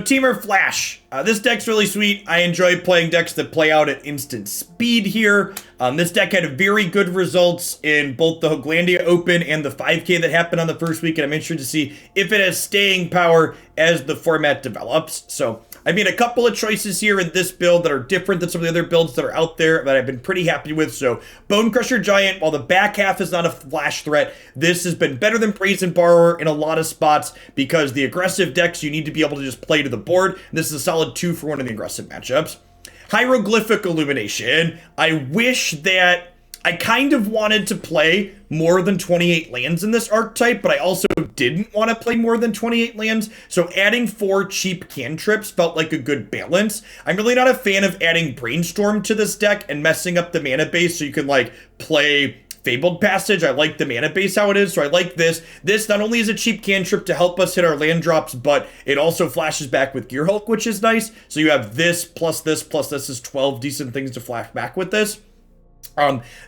Temur Flash. This deck's really sweet. I enjoy playing decks that play out at instant speed here. This deck had very good results in both the Hooglandia Open and the 5K that happened on the first week, and I'm interested to see if it has staying power as the format develops. So I made a couple of choices here in this build that are different than some of the other builds that are out there that I've been pretty happy with. So Bonecrusher Giant, while the back half is not a flash threat, this has been better than Brazen Borrower in a lot of spots because the aggressive decks you need to be able to just play to the board. This is a solid 2 for 1 in the aggressive matchups. Hieroglyphic Illumination. I wish that I kind of wanted to play more than 28 lands in this archetype, but I also didn't want to play more than 28 lands, so adding 4 cheap cantrips felt like a good balance. I'm really not a fan of adding Brainstorm to this deck and messing up the mana base so you can, like, play Fabled Passage. I like the mana base how it is, so I like this. This not only is a cheap cantrip to help us hit our land drops, but it also flashes back with Gearhulk, which is nice. So you have this plus this is 12 decent things to flash back with this.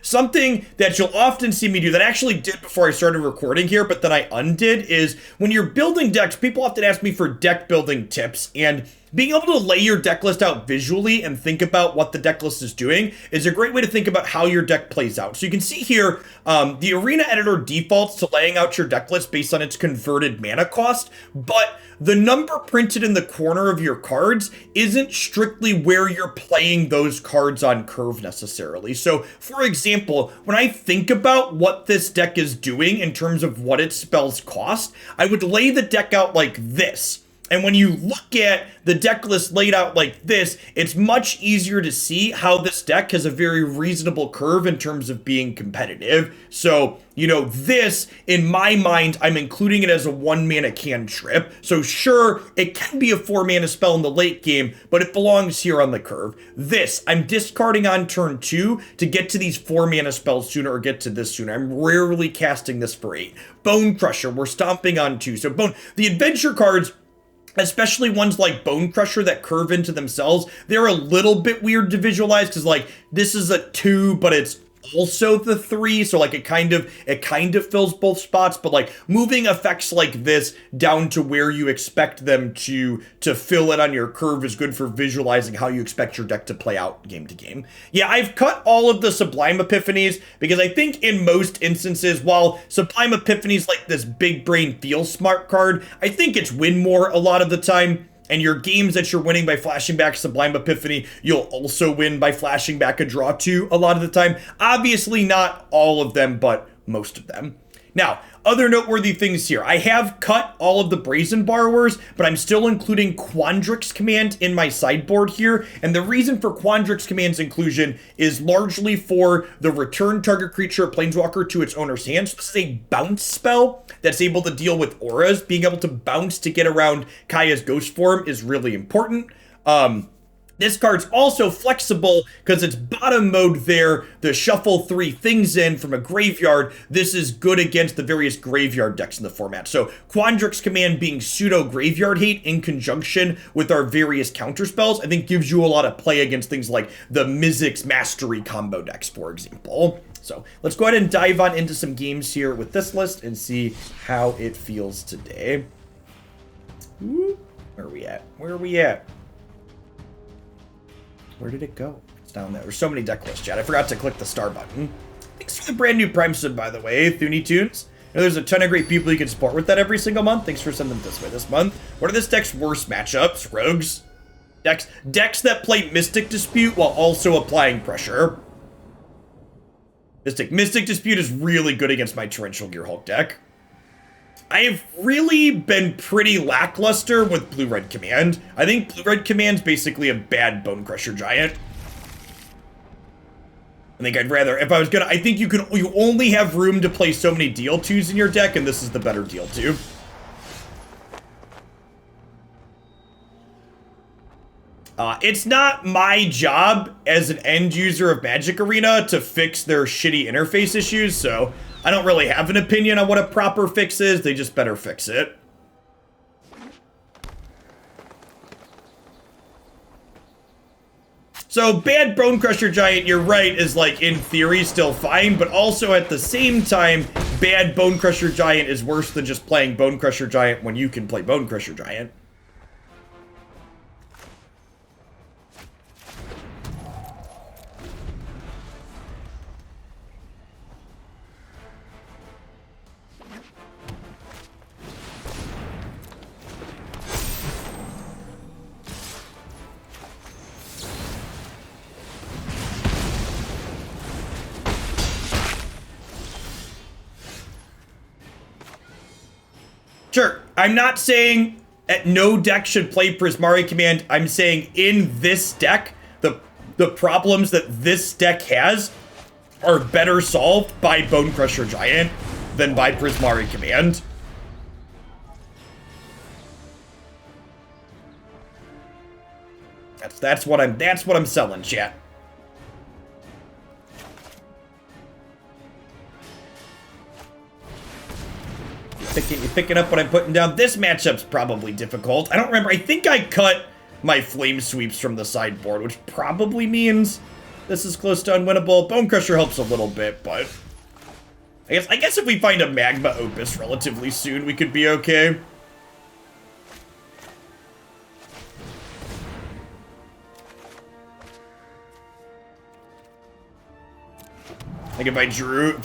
Something that you'll often see me do that I actually did before I started recording here, but then I undid, is when you're building decks, people often ask me for deck building tips, and being able to lay your deck list out visually and think about what the deck list is doing is a great way to think about how your deck plays out. So you can see here, the Arena Editor defaults to laying out your deck list based on its converted mana cost, but the number printed in the corner of your cards isn't strictly where you're playing those cards on curve necessarily. So, for example, when I think about what this deck is doing in terms of what its spells cost, I would lay the deck out like this. And when you look at the deck list laid out like this, it's much easier to see how this deck has a very reasonable curve in terms of being competitive. So, you know, this, in my mind, I'm including it as a 1-mana cantrip. So sure, it can be a 4-mana spell in the late game, but it belongs here on the curve. This, I'm discarding on turn 2 to get to these 4-mana spells sooner or get to this sooner. I'm rarely casting this for 8. Bonecrusher, we're stomping on 2. So the adventure cards, especially ones like Bonecrusher that curve into themselves, they're a little bit weird to visualize because, like, this is a 2, but it's also the 3, so like it kind of fills both spots, but like moving effects like this down to where you expect them to fill it on your curve is good for visualizing how you expect your deck to play out game to game. Yeah, I've cut all of the Sublime Epiphanies because I think in most instances, while Sublime Epiphanies like this big brain feel smart card, I think it's win more a lot of the time. And your games that you're winning by flashing back Sublime Epiphany, you'll also win by flashing back a draw 2 a lot of the time. Obviously not all of them, but most of them. Now, other noteworthy things here. I have cut all of the Brazen Borrowers, but I'm still including Quandrix Command in my sideboard here. And the reason for Quandrix Command's inclusion is largely for the return target creature or planeswalker to its owner's hand. So this is a bounce spell that's able to deal with auras. Being able to bounce to get around Kaya's ghost form is really important. This card's also flexible because it's bottom mode there, the shuffle 3 things in from a graveyard. This is good against the various graveyard decks in the format. So Quandrix Command being pseudo graveyard hate in conjunction with our various counter spells, I think gives you a lot of play against things like the Mizzix Mastery combo decks, for example. So let's go ahead and dive on into some games here with this list and see how it feels today. Where are we at? Where are we at? Where did it go? It's down there. There's so many deck lists, chat. I forgot to click the star button. Thanks for the brand new Prime sub, by the way, Thoonie Tunes. You know, there's a ton of great people you can support with that every single month. Thanks for sending them this way this month. What are this deck's worst matchups? Rogues. Decks that play Mystic Dispute while also applying pressure. Mystic Dispute is really good against my Torrential Gearhulk deck. I have really been pretty lackluster with Blue-Red Command. I think Blue-Red Command's basically a bad Bonecrusher Giant. I think I'd rather, if I was gonna, I think you only have room to play so many deal 2s in your deck, and this is the better deal 2. It's not my job as an end user of Magic Arena to fix their shitty interface issues, so I don't really have an opinion on what a proper fix is. They just better fix it. So bad Bonecrusher Giant, you're right, is like in theory still fine, but also at the same time, bad Bonecrusher Giant is worse than just playing Bonecrusher Giant when you can play Bonecrusher Giant. Sure, I'm not saying that no deck should play Prismari Command. I'm saying in this deck, the problems that this deck has are better solved by Bonecrusher Giant than by Prismari Command. That's what I'm selling, chat. You're picking up what I'm putting down. This matchup's probably difficult. I don't remember. I think I cut my flame sweeps from the sideboard, which probably means this is close to unwinnable. Bonecrusher helps a little bit, but I guess if we find a Magma Opus relatively soon, we could be okay. Like if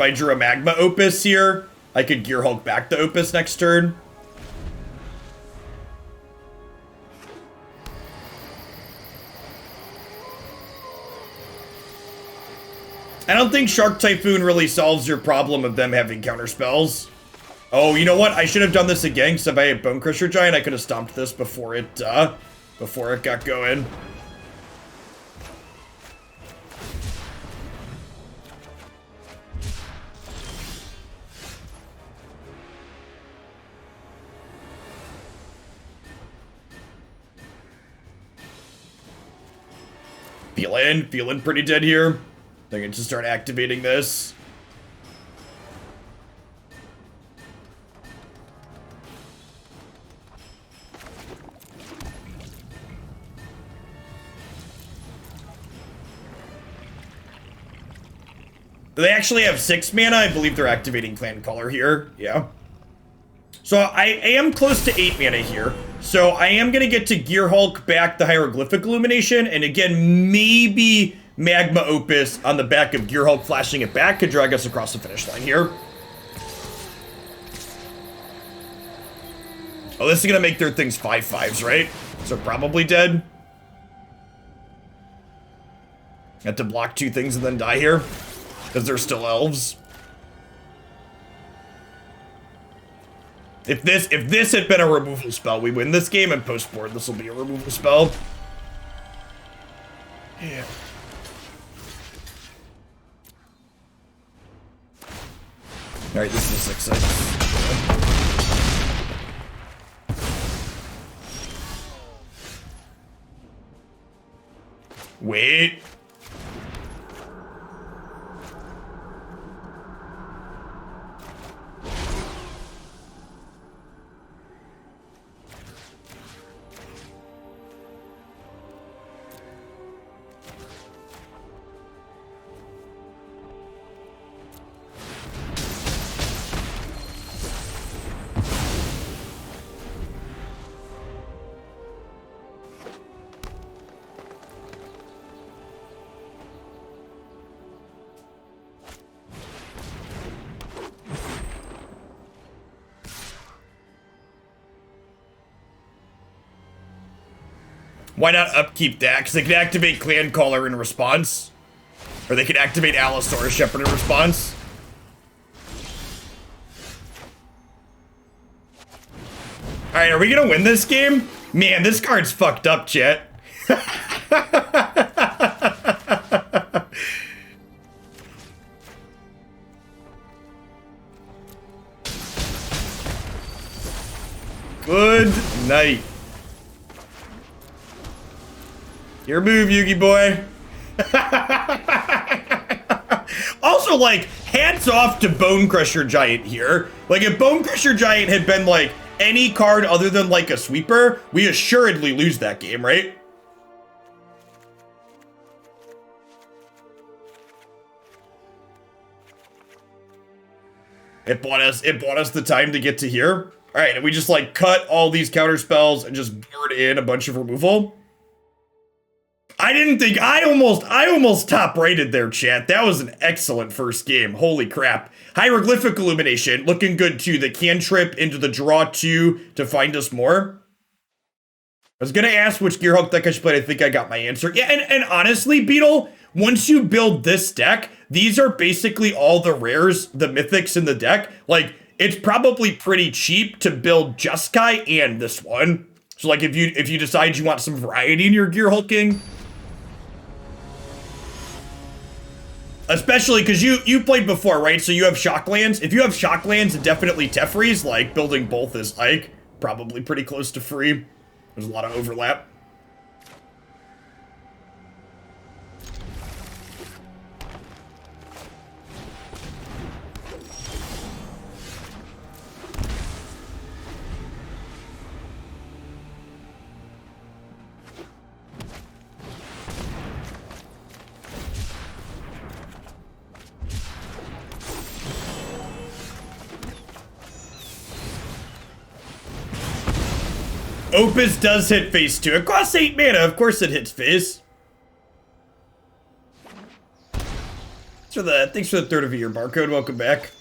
I drew a Magma Opus here, I could Gearhulk back the Opus next turn. I don't think Shark Typhoon really solves your problem of them having counter spells. Oh, you know what? I should have done this again, because if I had Bonecrusher Giant, I could have stomped this before it got going. Feeling pretty dead here. I think I just start activating this. Do they actually have 6 mana? I believe they're activating Clan Color here. Yeah. So I am close to 8 mana here. So I am going to get to Gearhulk back the Hieroglyphic Illumination. And again, maybe Magma Opus on the back of Gearhulk flashing it back could drag us across the finish line here. Oh, this is going to make their things 5/5s, right? So probably dead. Have to block 2 things and then die here. Because they're still elves. If this had been a removal spell, we win this game, and post-board this will be a removal spell. Yeah. Alright, this is a 6/6. Wait. Why not upkeep that? Because they can activate Clan Caller in response. Or they can activate Allosaurus Shepherd in response. Alright, are we gonna win this game? Man, this card's fucked up, chat. Good night. Your move, Yugi boy. Also, like, hats off to Bonecrusher Giant here. Like, if Bonecrusher Giant had been, like, any card other than, like, a sweeper, we assuredly lose that game, right? It bought us the time to get to here. All right, and we just, like, cut all these counter spells and just board in a bunch of removal. I almost top rated there, chat. That was an excellent first game. Holy crap. Hieroglyphic Illumination, looking good too. The cantrip into the draw 2 to find us more. I was gonna ask which Gearhulk deck I should play. I think I got my answer. Yeah, and honestly, Beetle, once you build this deck, these are basically all the rares, the mythics in the deck. Like, it's probably pretty cheap to build Jeskai and this one. So like if you decide you want some variety in your Gearhulking, especially because you played before, right? So you have Shocklands. If you have Shocklands and definitely Tefrees, like building both is like probably pretty close to free. There's a lot of overlap. Opus does hit phase 2. It costs 8 mana. Of course it hits phase. Thanks for the third of your barcode. Welcome back.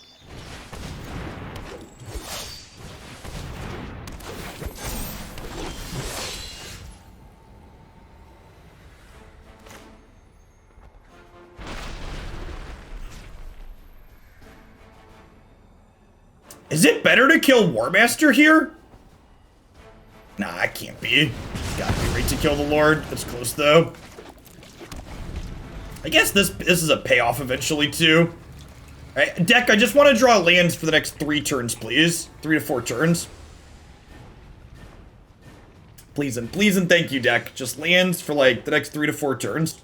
Is it better to kill Warmaster here? Nah, it can't be. Gotta be right to kill the Lord. That's close though. I guess this is a payoff eventually too. Alright, deck, I just want to draw lands for the next 3 turns, please. 3 to 4 turns. Please and thank you, deck. Just lands for like the next 3 to 4 turns.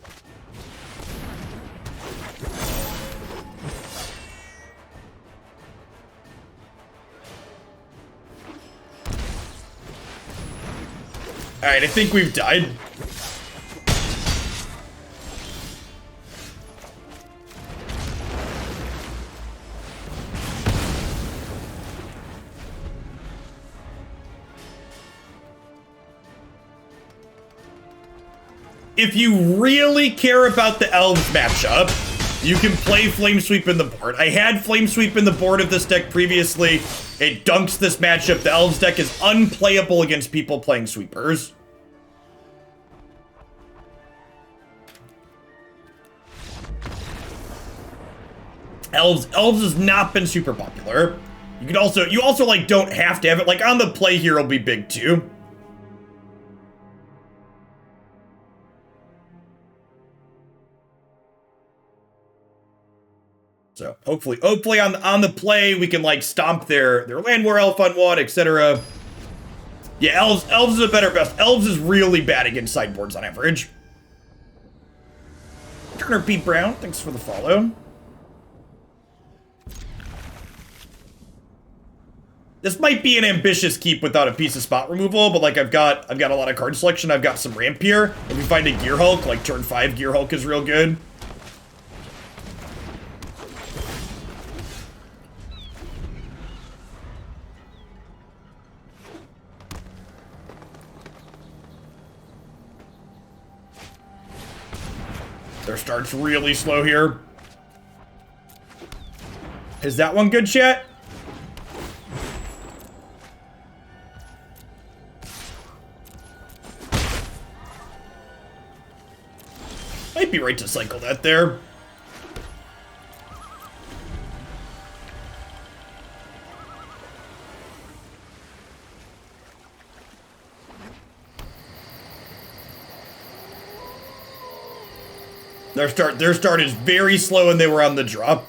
Alright, I think we've died. If you really care about the Elves matchup, you can play Flame Sweep in the board. I had Flame Sweep in the board of this deck previously. It dunks this matchup. The Elves deck is unplayable against people playing sweepers. Elves has not been super popular. You also like don't have to have it. Like on the play here will be big too. So hopefully on the play we can like stomp their land war elf on one, etc. Yeah, Elves is a better best. Elves is really bad against sideboards on average. Turner Pete Brown, thanks for the follow. This might be an ambitious keep without a piece of spot removal, but like I've got a lot of card selection. I've got some ramp here. If we find a Gearhulk, like turn 5 Gearhulk is real good. Their start's really slow here. Is that one good, chat? Might be right to cycle that there. Their start is very slow and they were on the drop.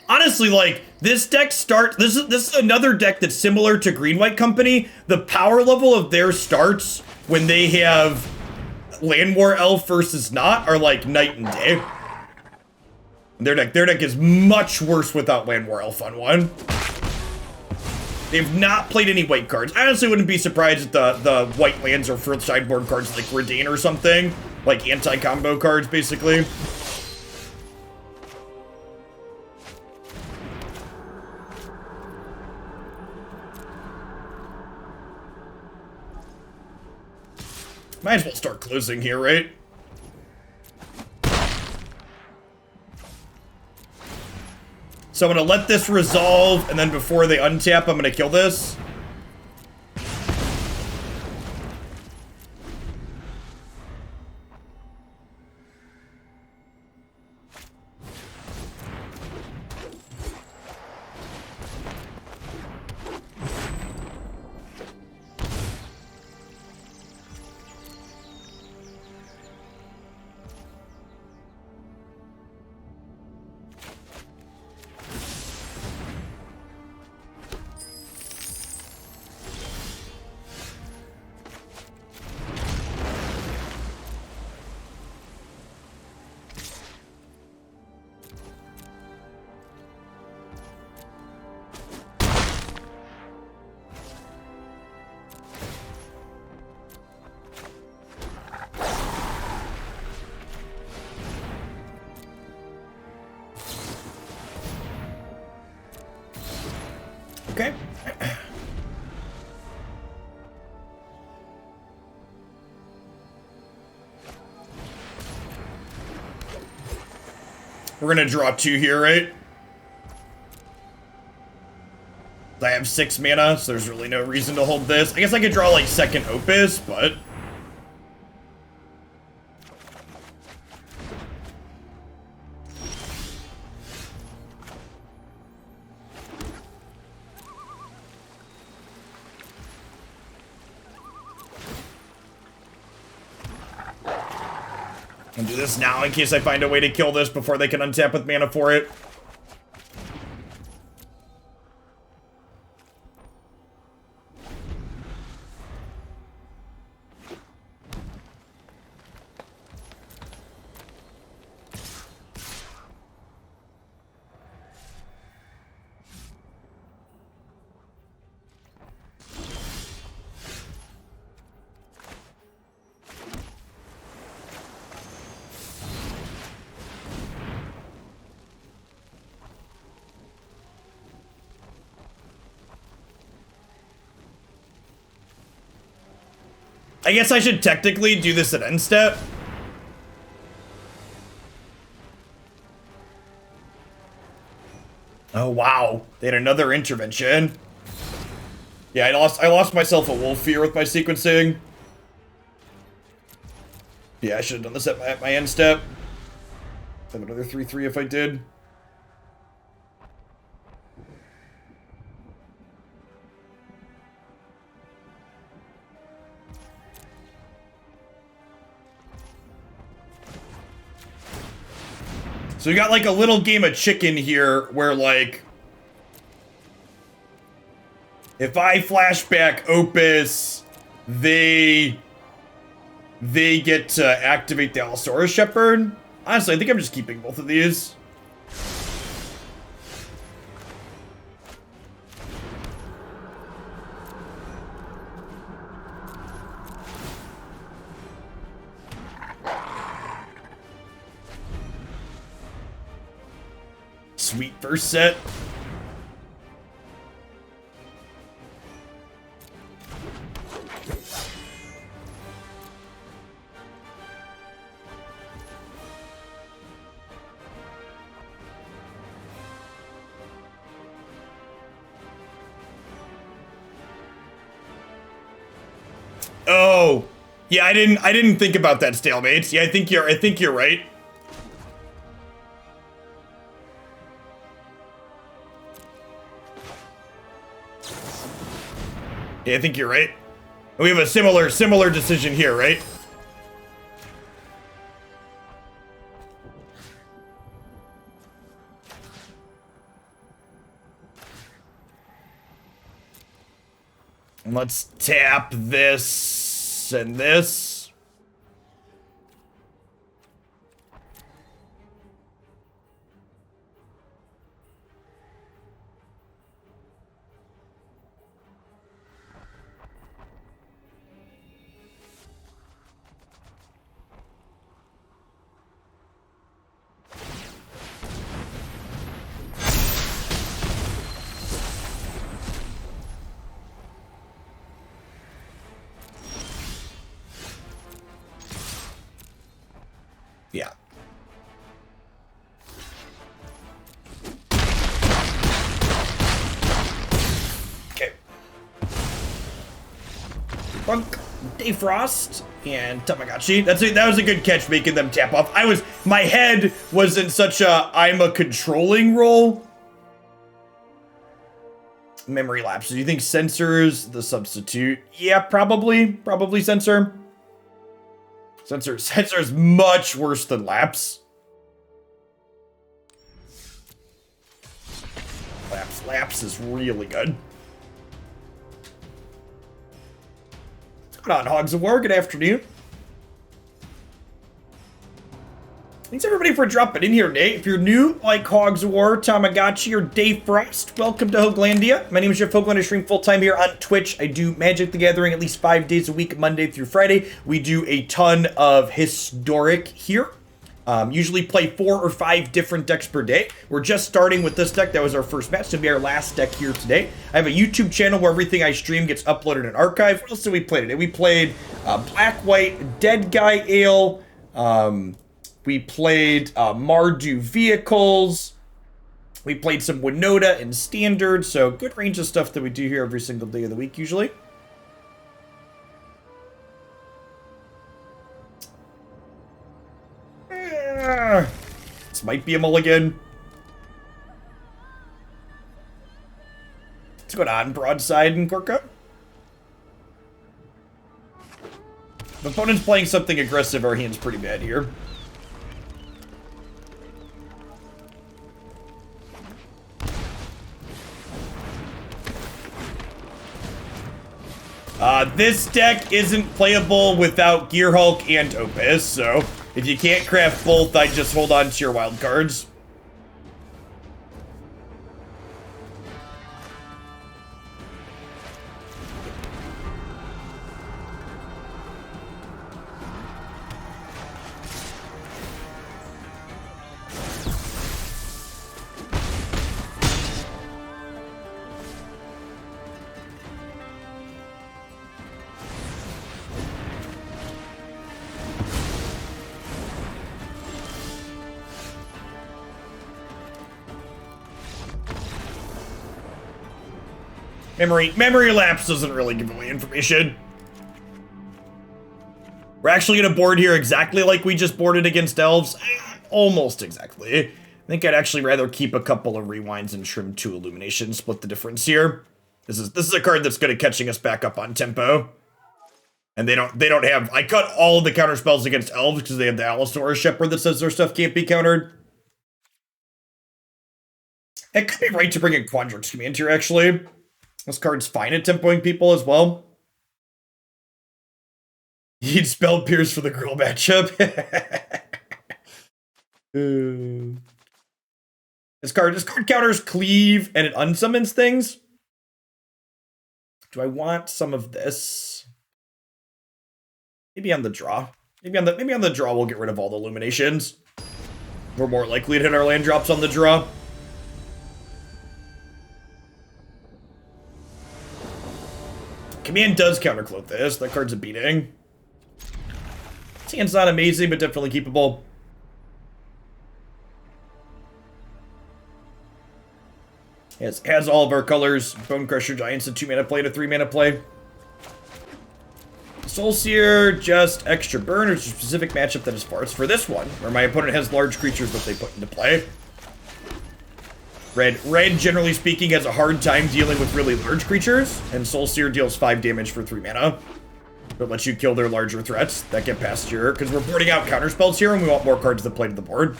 Honestly, like, this deck this is another deck that's similar to Green-White Company. The power level of their starts when they have Land War Elf versus not are like night and day. Their deck is much worse without Land War Elf on one. They've not played any white cards. I honestly wouldn't be surprised if the white lands are for sideboard cards like Redain or something. Like anti-combo cards, basically. Might as well start closing here, right? So I'm gonna let this resolve, and then before they untap, I'm gonna kill this. Okay. We're gonna draw 2 here, right? I have 6 mana, so there's really no reason to hold this. I guess I could draw like second Opus, but... I'll do this now in case I find a way to kill this before they can untap with mana for it. I guess I should technically do this at end step. Oh wow, they had another intervention. Yeah, I lost myself a wolf fear with my sequencing. Yeah, I should have done this at my end step. Have another 3/3 if I did. So we got like a little game of chicken here where like if I flashback Opus, they get to activate the Allosaurus Shepherd. Honestly, I think I'm just keeping both of these. Sweet first set. Oh, yeah, I didn't think about that stalemate. Yeah, I think you're right. Yeah, I think you're right. We have a similar decision here, right? And let's tap this and this. Yeah. Okay. Bunk, Dayfrost, and Tamagotchi. That was a good catch, making them tap off. My head was in such a I'm a controlling role. Memory Lapse. Do you think Sensor's the substitute? Yeah, probably Sensor. Sensor's much worse than Lapse. Lapse is really good. What's going on, Hogs of War? Good afternoon. Thanks everybody for dropping in here, Nate. If you're new, like Hogs of War, Tamagotchi, or Dayfrost, welcome to Hooglandia. My name is Jeff Hoogland. I stream full-time here on Twitch. I do Magic the Gathering at least 5 days a week, Monday through Friday. We do a ton of historic here. Usually play 4 or 5 different decks per day. We're just starting with this deck. That was our first match. It's going to be our last deck here today. I have a YouTube channel where everything I stream gets uploaded in archive. What else did we play today? We played Black White Dead Guy Ale. We played Mardu Vehicles. We played some Winota and Standard. So good range of stuff that we do here every single day of the week usually. This might be a mulligan. What's going on, Broadside and Gorka? If the opponent's playing something aggressive, our hand's pretty bad here. This deck isn't playable without Gearhulk and Opus, so if you can't craft both, I just hold on to your wild cards. Memory Lapse doesn't really give away information. We're actually going to board here exactly like we just boarded against Elves. Almost exactly. I think I'd actually rather keep a couple of Rewinds and trim 2 Illuminations, split the difference here. This is a card that's good at catching us back up on tempo. And they don't have... I cut all of the counter spells against Elves because they have the Allosaurus Shepherd that says their stuff can't be countered. It could be right to bring in Quandrix Command here, actually. This card's fine at tempoing people as well. You'd spell Pierce for the girl matchup. This card counters Cleave and it unsummons things. Do I want some of this? Maybe on the draw. Maybe on the draw we'll get rid of all the Illuminations. We're more likely to hit our land drops on the draw. Command does countercloak this. That card's a beating. This hand's not amazing, but definitely keepable. Has all of our colors. Bonecrusher Giant's a 2-mana play to 3-mana play. Soul Sear, just extra burn, or just a specific matchup that is farts for this one, where my opponent has large creatures that they put into play. Red, generally speaking, has a hard time dealing with really large creatures, and Soul Sear deals 5 damage for 3 mana. But lets you kill their larger threats that get past your... Because we're boarding out counterspells here, and we want more cards to play to the board.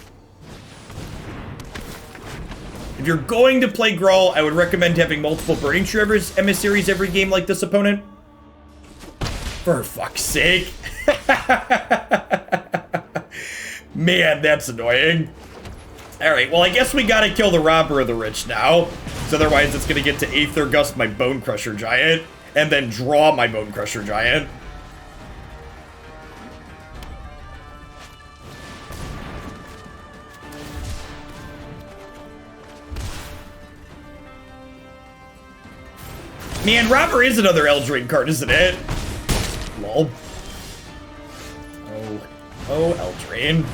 If you're going to play Gruul, I would recommend having multiple Burning Tree emissaries every game like this opponent. For fuck's sake. Man, that's annoying. Alright, well, I guess we gotta kill the Robber of the Rich now. Because otherwise it's gonna get to Aether Gust my Bonecrusher Giant, and then draw my Bonecrusher Giant. Man, Robber is another Eldraine card, isn't it? Lol. Oh, Eldraine.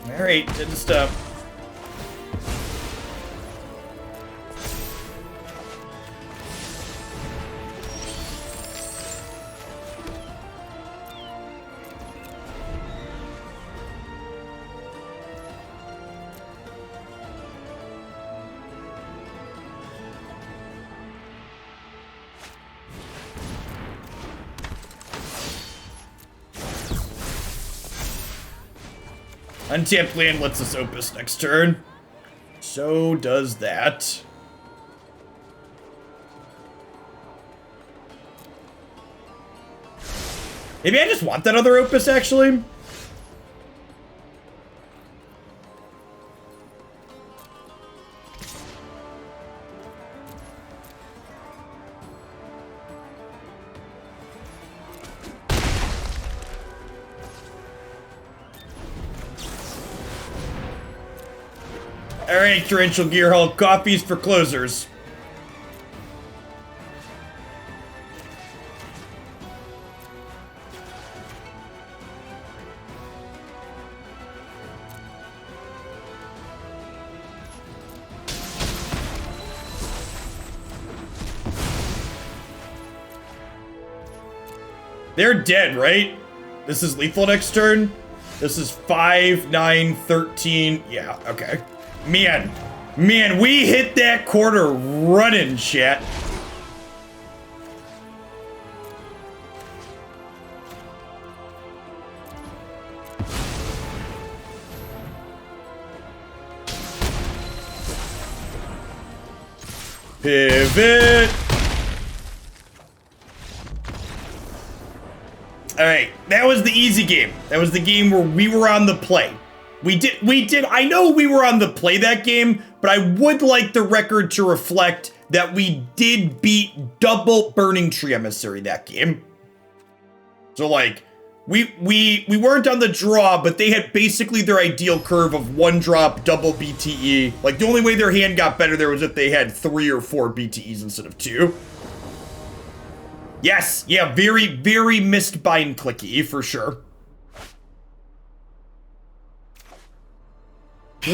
Alright, just Untapped land lets us Opus next turn. So does that. Maybe I just want that other Opus, actually. Alright, Torrential Gearhulk, copies for closers. They're dead, right? This is lethal next turn. This is 5, 9, 13. Yeah, okay. Man, we hit that quarter running, chat. Pivot. All right, that was the easy game. That was the game where we were on the play. We did, I know we were on the play that game, but I would like the record to reflect that we did beat double Burning Tree Emissary that game. So like, we weren't on the draw, but they had basically their ideal curve of 1-drop, double BTE. Like the only way their hand got better there was if they had 3 or 4 BTEs instead of 2. Yes, yeah, very, very missed bind clicky for sure. I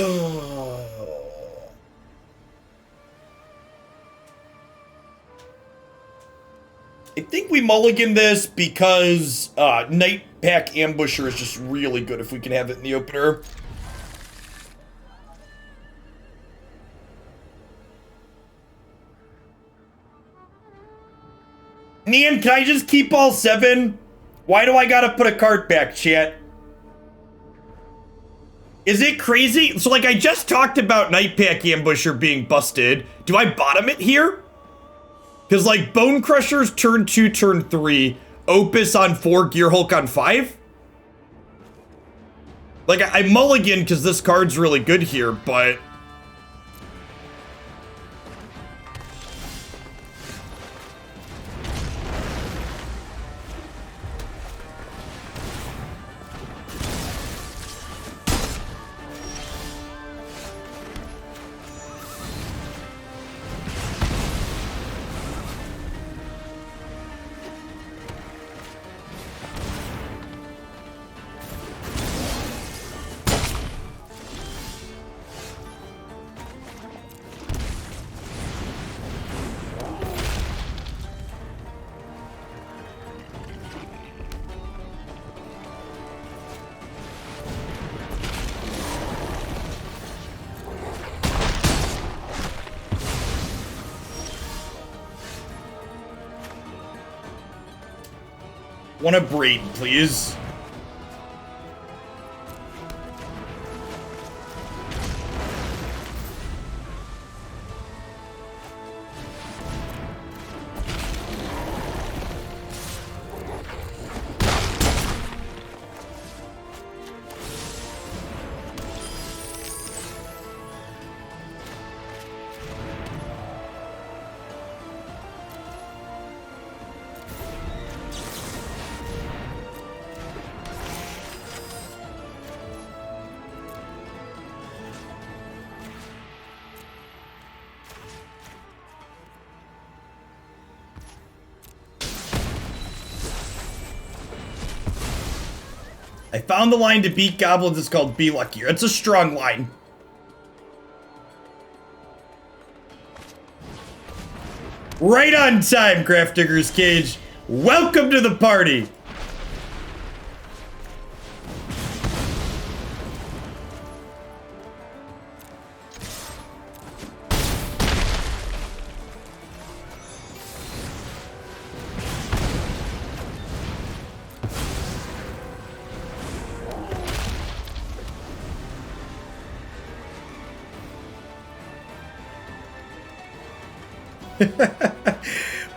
think we mulligan this because Nightpack Ambusher is just really good if we can have it in the opener. Man, can I just keep all 7? Why do I gotta put a card back, chat? Is it crazy? So, like, I just talked about Nightpack Ambusher being busted. Do I bottom it here? Because, like, Bonecrusher's turn 2, turn 3. Opus on 4, Gearhulk on 5? Like, I mulligan because this card's really good here, but... Want a Abrade, please. I found the line to beat goblins. It's called Be Luckier. It's a strong line. Right on time, Grafdigger's Cage. Welcome to the party.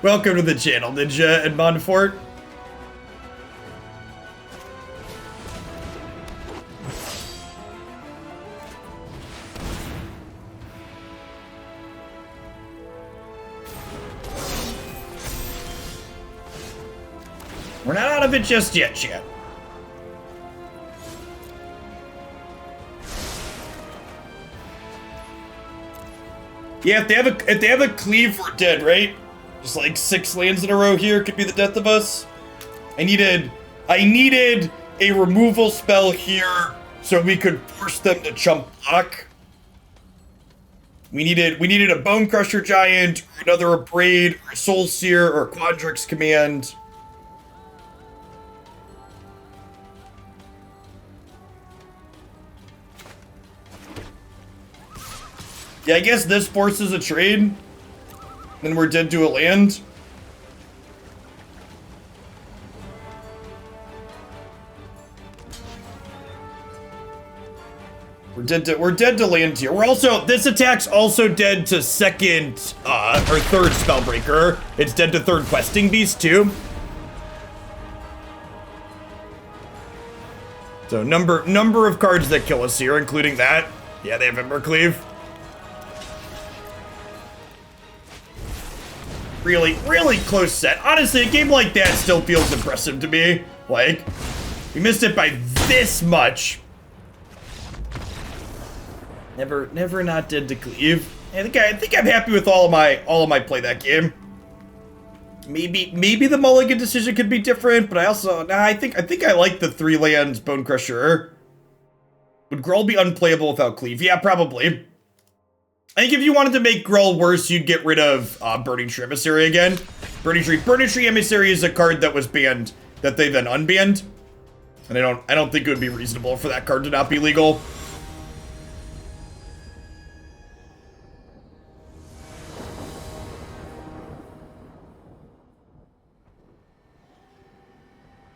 Welcome to the channel, Ninja and Montfort. We're not out of it just yet, chat. Yeah, if they have a cleave, we're dead, right? Just like 6 lands in a row here could be the death of us. I needed a removal spell here so we could force them to chump block. We needed a Bonecrusher Giant, or another Abrade, or a Soul Sear, or a Quandrix Command. Yeah, I guess this forces a trade. Then we're dead to a land. We're dead to land here. We're also, this attack's also dead to second or third Spellbreaker. It's dead to third Questing Beast too. So number of cards that kill us here, including that. Yeah, they have Embercleave. Really close set. Honestly, a game like that still feels impressive to me. Like, we missed it by this much. Never not dead to cleave. I think I'm happy with all of my play that game. Maybe the mulligan decision could be different, but I think I like the 3 lands Bonecrusher. Would Gruul be unplayable without cleave? Yeah, probably. I think if you wanted to make Gruul worse, you'd get rid of Burning Tree Emissary again. Burning Tree Emissary is a card that was banned, that they then unbanned. And I don't think it would be reasonable for that card to not be legal.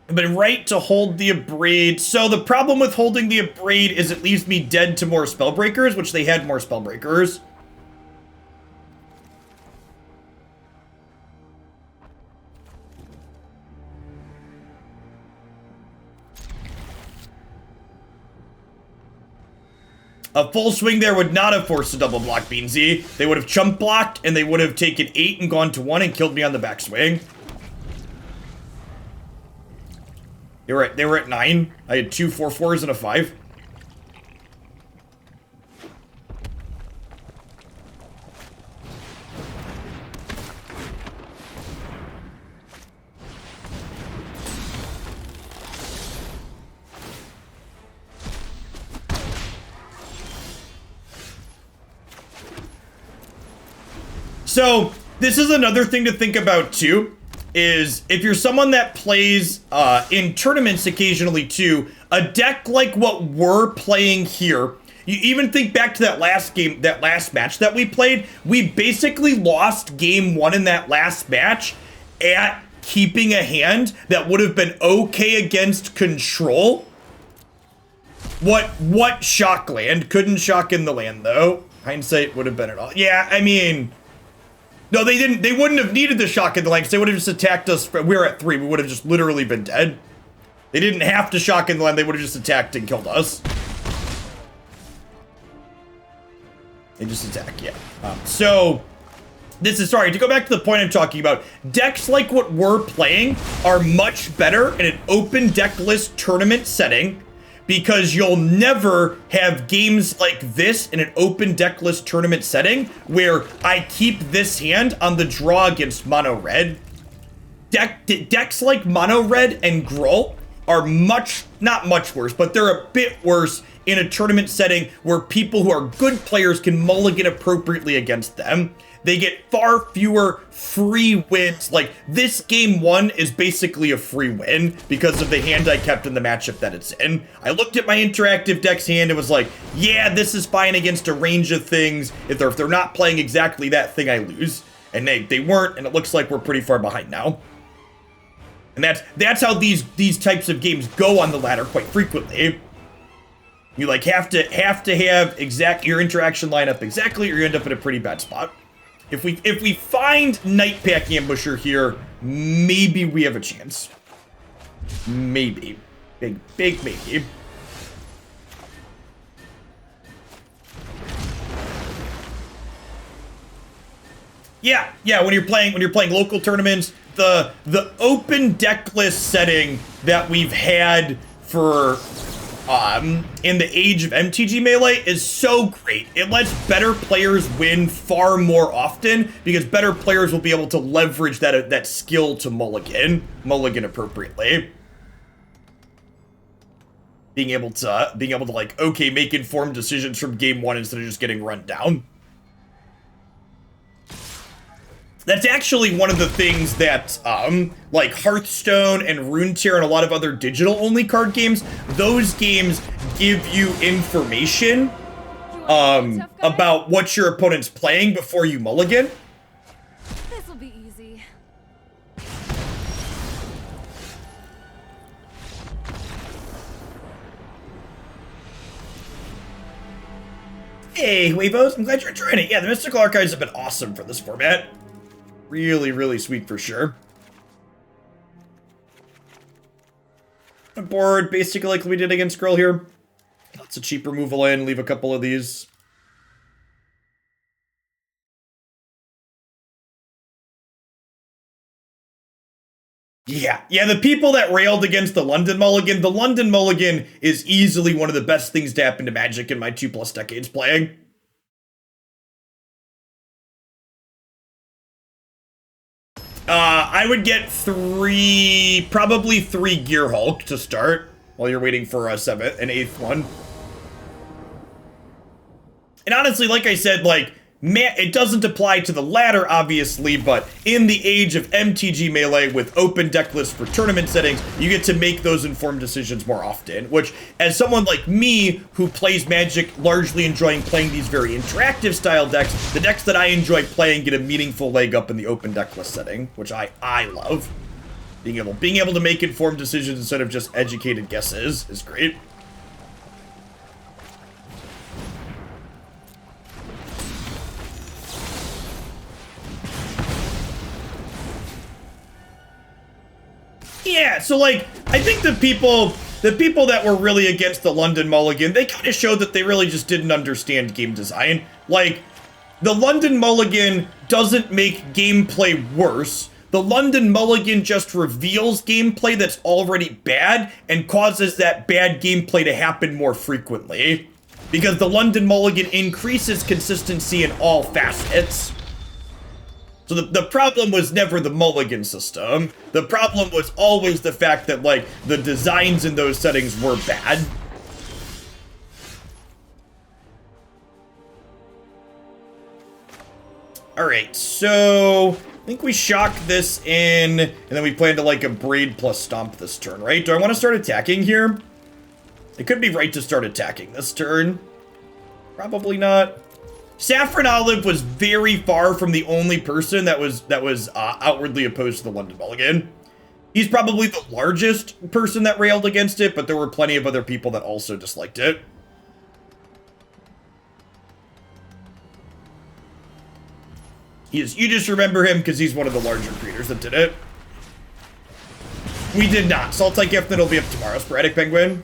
I've been right to hold the Abrade. So the problem with holding the Abrade is it leaves me dead to more Spellbreakers, which they had more Spellbreakers. A full swing there would not have forced a double block Beansy. They would have chump blocked, and they would have taken 8 and gone to 1 and killed me on the backswing. They were at 9. I had 2 4/4s and a 5. So, this is another thing to think about too, is if you're someone that plays in tournaments occasionally too, a deck like what we're playing here, you even think back to that last game, that last match that we played, we basically lost game 1 in that last match at keeping a hand that would have been okay against control. What shock land? Couldn't shock in the land though. Hindsight would have been it all. Yeah, I mean... No, they didn't. They wouldn't have needed the shock in the land because they would have just attacked us. We were at 3. We would have just literally been dead. They didn't have to shock in the land. They would have just attacked and killed us. They just attack, yeah. So, this is, sorry, to go back to the point I'm talking about, decks like what we're playing are much better in an open deck list tournament setting, because you'll never have games like this in an open deck list tournament setting where I keep this hand on the draw against mono red. Decks like mono red and Gruul are not much worse, but they're a bit worse in a tournament setting where people who are good players can mulligan appropriately against them. They get far fewer free wins. Like, this game 1 is basically a free win because of the hand I kept in the matchup that it's in. I looked at my interactive deck's hand and was like, yeah, this is fine against a range of things. If they're not playing exactly that thing, I lose. And they weren't, and it looks like we're pretty far behind now. And that's how these types of games go on the ladder quite frequently. You like have to have your interaction lineup exactly, or you end up in a pretty bad spot. If we find Nightpack Ambusher here, maybe we have a chance. Maybe. Big maybe. Yeah, when you're playing local tournaments, the open deck list setting that we've had for in the age of MTG Melee is so great. It lets better players win far more often because better players will be able to leverage that skill to mulligan appropriately. Being able to like, okay, make informed decisions from game one instead of just getting run down. That's actually one of the things that, like Hearthstone and Runeterra and a lot of other digital-only card games, those games give you information about what your opponent's playing before you mulligan. This'll be easy. Hey, Huevos, I'm glad you're enjoying it. Yeah, the Mystical Archives have been awesome for this format. Really sweet for sure. A board basically like we did against Girl here. Lots of cheap removal in, leave a couple of these. Yeah, the people that railed against the London Mulligan is easily one of the best things to happen to Magic in my 2+ decades playing. I would get probably three Gearhulk to start while you're waiting for a 7th and 8th one. And honestly, like I said, like, it doesn't apply to the latter, obviously, but in the age of MTG Melee with open deck lists for tournament settings, you get to make those informed decisions more often, which, as someone like me who plays Magic largely enjoying playing these very interactive style decks, the decks that I enjoy playing get a meaningful leg up in the open deck list setting, which I love. Being able to make informed decisions instead of just educated guesses is great. Yeah, so like, I think the people that were really against the London Mulligan, they kind of showed that they really just didn't understand game design. Like, the London Mulligan doesn't make gameplay worse. The London Mulligan just reveals gameplay that's already bad and causes that bad gameplay to happen more frequently. Because the London Mulligan increases consistency in all facets. So the problem was never the mulligan system. The problem was always the fact that, like, the designs in those settings were bad. Alright, so I think we shock this in, and then we plan to, like, Abrade plus Stomp this turn, right? Do I want to start attacking here? It could be right to start attacking this turn. Probably not. Saffron Olive was very far from the only person that was outwardly opposed to the London Mulligan. He's probably the largest person that railed against it, but there were plenty of other people that also disliked it. You just remember him because he's one of the larger creators that did it. We did not. Sultai Gift that'll be up tomorrow. Sporadic Penguin.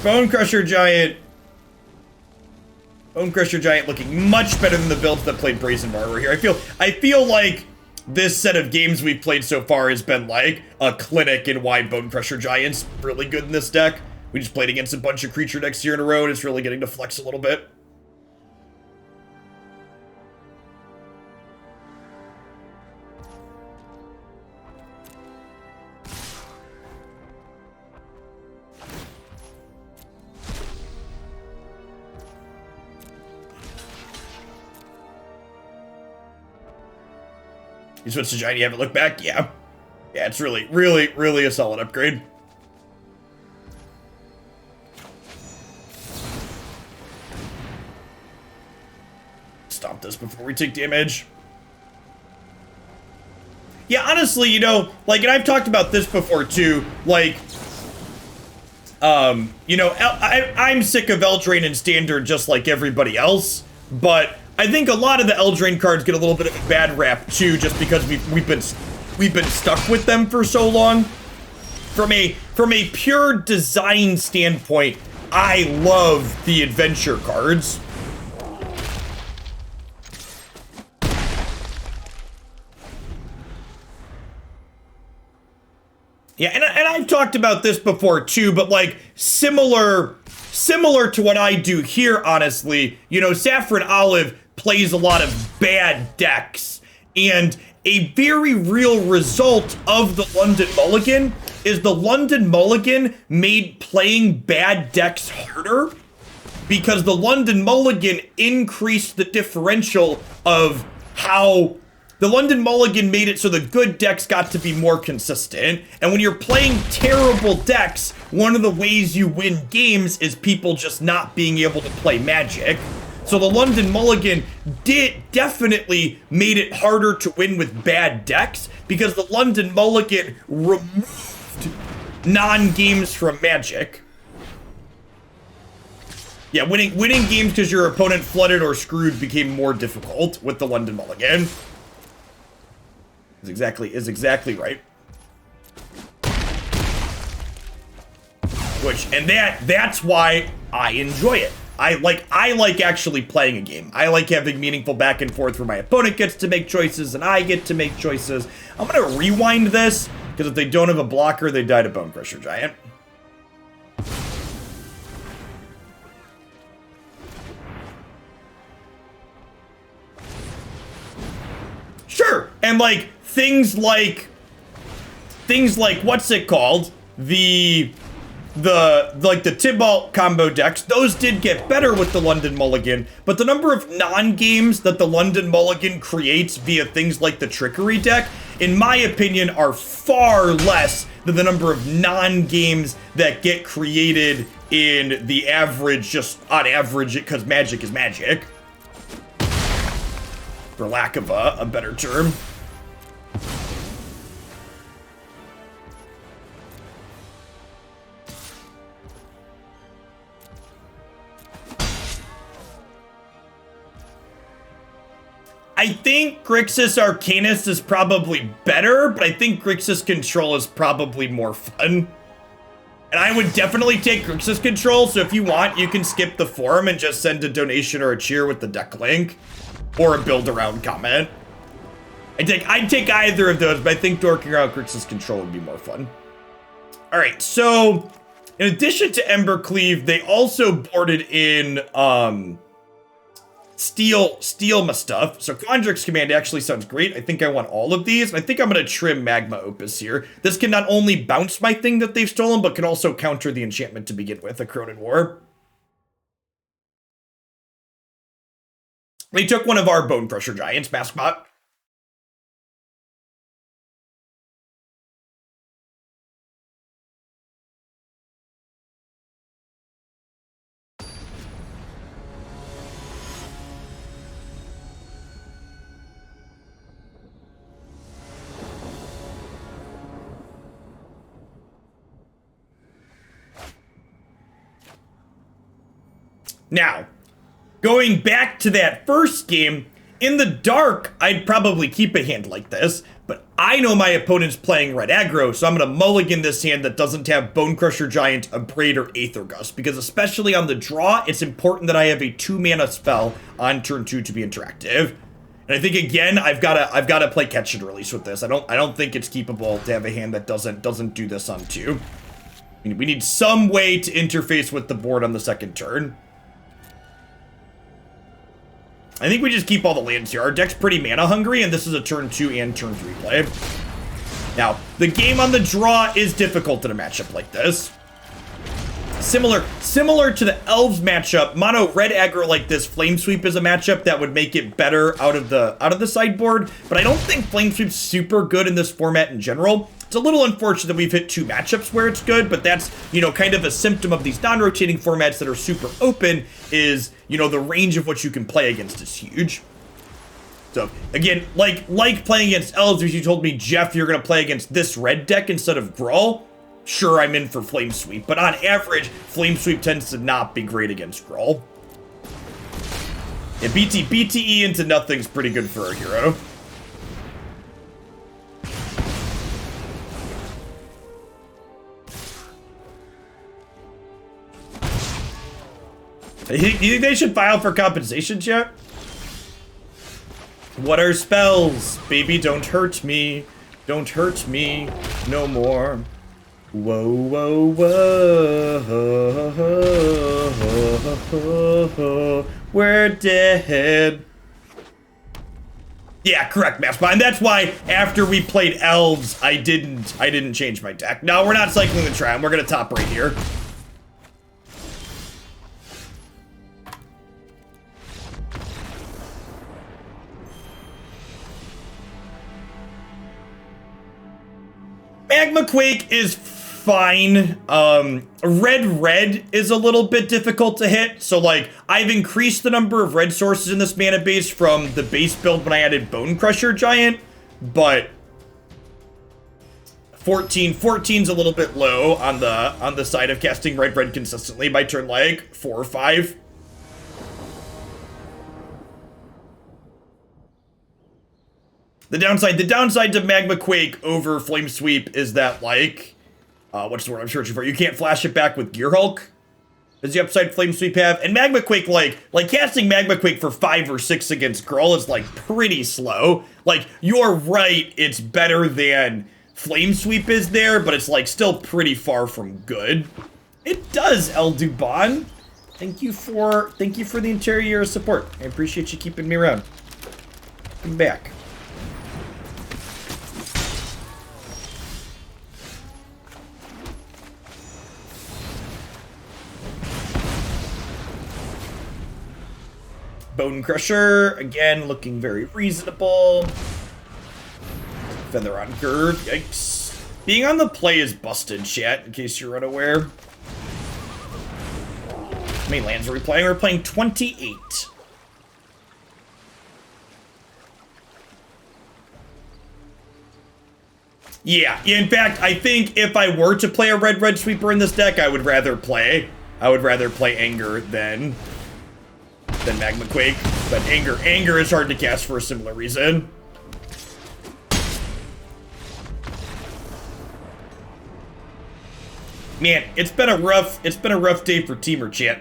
Bonecrusher Giant. Bonecrusher Giant looking much better than the builds that played Brazen Barber here. I feel like this set of games we've played so far has been like a clinic in why Bonecrusher Giant's really good in this deck. We just played against a bunch of creature decks here in a row, and it's really getting to flex a little bit. You switch to Giant, you haven't looked back? Yeah. Yeah, it's really a solid upgrade. Stomp this before we take damage. Yeah, honestly, you know, like, and I've talked about this before too, like, you know, I'm sick of Eldraine in Standard just like everybody else, but I think a lot of the Eldraine cards get a little bit of a bad rap too, just because we've been stuck with them for so long. From a pure design standpoint, I love the adventure cards. Yeah, and I've talked about this before too, but like similar to what I do here, honestly, you know, Saffron Olive plays a lot of bad decks, and a very real result of the London Mulligan is the London Mulligan made playing bad decks harder, because the London Mulligan increased the differential of how the London Mulligan made it so the good decks got to be more consistent. And when you're playing terrible decks, one of the ways you win games is people just not being able to play Magic. So the London Mulligan definitely made it harder to win with bad decks, because the London Mulligan removed non-games from Magic. Yeah, winning games because your opponent flooded or screwed became more difficult with the London Mulligan. Is exactly right. That's why I enjoy it. I like actually playing a game. I like having meaningful back and forth where my opponent gets to make choices and I get to make choices. I'm gonna rewind this, because if they don't have a blocker, they die to Bonecrusher Giant. Sure, and like things like what's it called? The Tibalt combo decks, those did get better with the London Mulligan, but the number of non-games that the London Mulligan creates via things like the Trickery deck, in my opinion, are far less than the number of non-games that get created in the average, just on average, because Magic is Magic, for lack of a better term. I think Grixis Arcanist is probably better, but I think Grixis Control is probably more fun. And I would definitely take Grixis Control, so if you want, you can skip the forum and just send a donation or a cheer with the deck link. Or a build-around comment. I'd take either of those, but I think dorking around Grixis Control would be more fun. Alright, so in addition to Embercleave, they also boarded in Steal my stuff. So Quandrix Command actually sounds great. I think I want all of these. And I think I'm going to trim Magma Opus here. This can not only bounce my thing that they've stolen, but can also counter the enchantment to begin with, a Cronin War. They took one of our Bonecrusher Giants, Maskbot. Now, going back to that first game, in the dark, I'd probably keep a hand like this, but I know my opponent's playing red aggro, so I'm going to mulligan this hand that doesn't have Bonecrusher Giant, Abrade, or Aether Gust, because especially on the draw, it's important that I have a 2-mana spell on turn 2 to be interactive. And I think, again, I've got to play catch and release with this. I don't think it's keepable to have a hand that doesn't do this on 2. We need some way to interface with the board on the second turn. I think we just keep all the lands here. Our deck's pretty mana hungry, and this is a turn 2 and turn 3 play. Now, the game on the draw is difficult in a matchup like this. Similar to the Elves matchup, mono red aggro like this, Flame Sweep is a matchup that would make it better out of the sideboard, but I don't think Flame Sweep's super good in this format in general. It's a little unfortunate that we've hit 2 matchups where it's good, but that's, kind of a symptom of these non-rotating formats that are super open is, the range of what you can play against is huge. So again, like playing against Elves, if you told me, Jeff, you're gonna play against this red deck instead of Gruul, sure, I'm in for Flame Sweep. But on average, Flame Sweep tends to not be great against Gruul. Yeah, BTE into nothing's pretty good for our hero. Do you think they should file for compensation, chat? What are spells? Baby, don't hurt me. Don't hurt me no more. Whoa, whoa, whoa. We're dead. Yeah, correct, Maspine. And that's why after we played Elves, I didn't change my deck. No, we're not cycling the Triome. We're gonna top right here. Magma Quake is fine. Red is a little bit difficult to hit. So, like, I've increased the number of red sources in this mana base from the base build when I added Bonecrusher Giant, but 14's a little bit low on the side of casting red consistently by turn like 4 or 5. The downside to Magma Quake over Flame Sweep is that, like, what's the word I'm searching for? You can't flash it back with Gearhulk. Does the upside Flame Sweep have? And Magma Quake, like casting Magma Quake for 5 or 6 against Gruul is, like, pretty slow. Like, you're right, it's better than Flame Sweep is there, but it's, like, still pretty far from good. It does, El Dubon. Thank you for the entire year of support. I appreciate you keeping me around. Come back. Bonecrusher, again, looking very reasonable. Feather on Gird, yikes. Being on the play is busted, chat, in case you're unaware. How many lands are we playing? We're playing 28. Yeah, in fact, I think if I were to play a red sweeper in this deck, I would rather play Anger than Magma Quake, but Anger is hard to cast for a similar reason. Man, it's been a rough day for Temur, chat.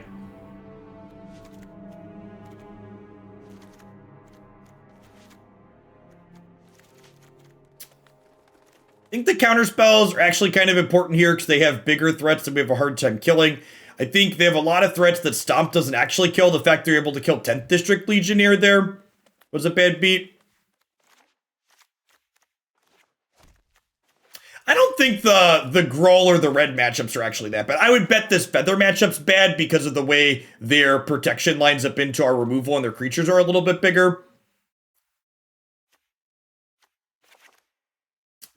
I think the counter spells are actually kind of important here because they have bigger threats that we have a hard time killing. I think they have a lot of threats that Stomp doesn't actually kill. The fact they're able to kill 10th District Legionnaire there was a bad beat. I don't think the Gruul or the red matchups are actually that bad. I would bet this Feather matchup's bad because of the way their protection lines up into our removal and their creatures are a little bit bigger.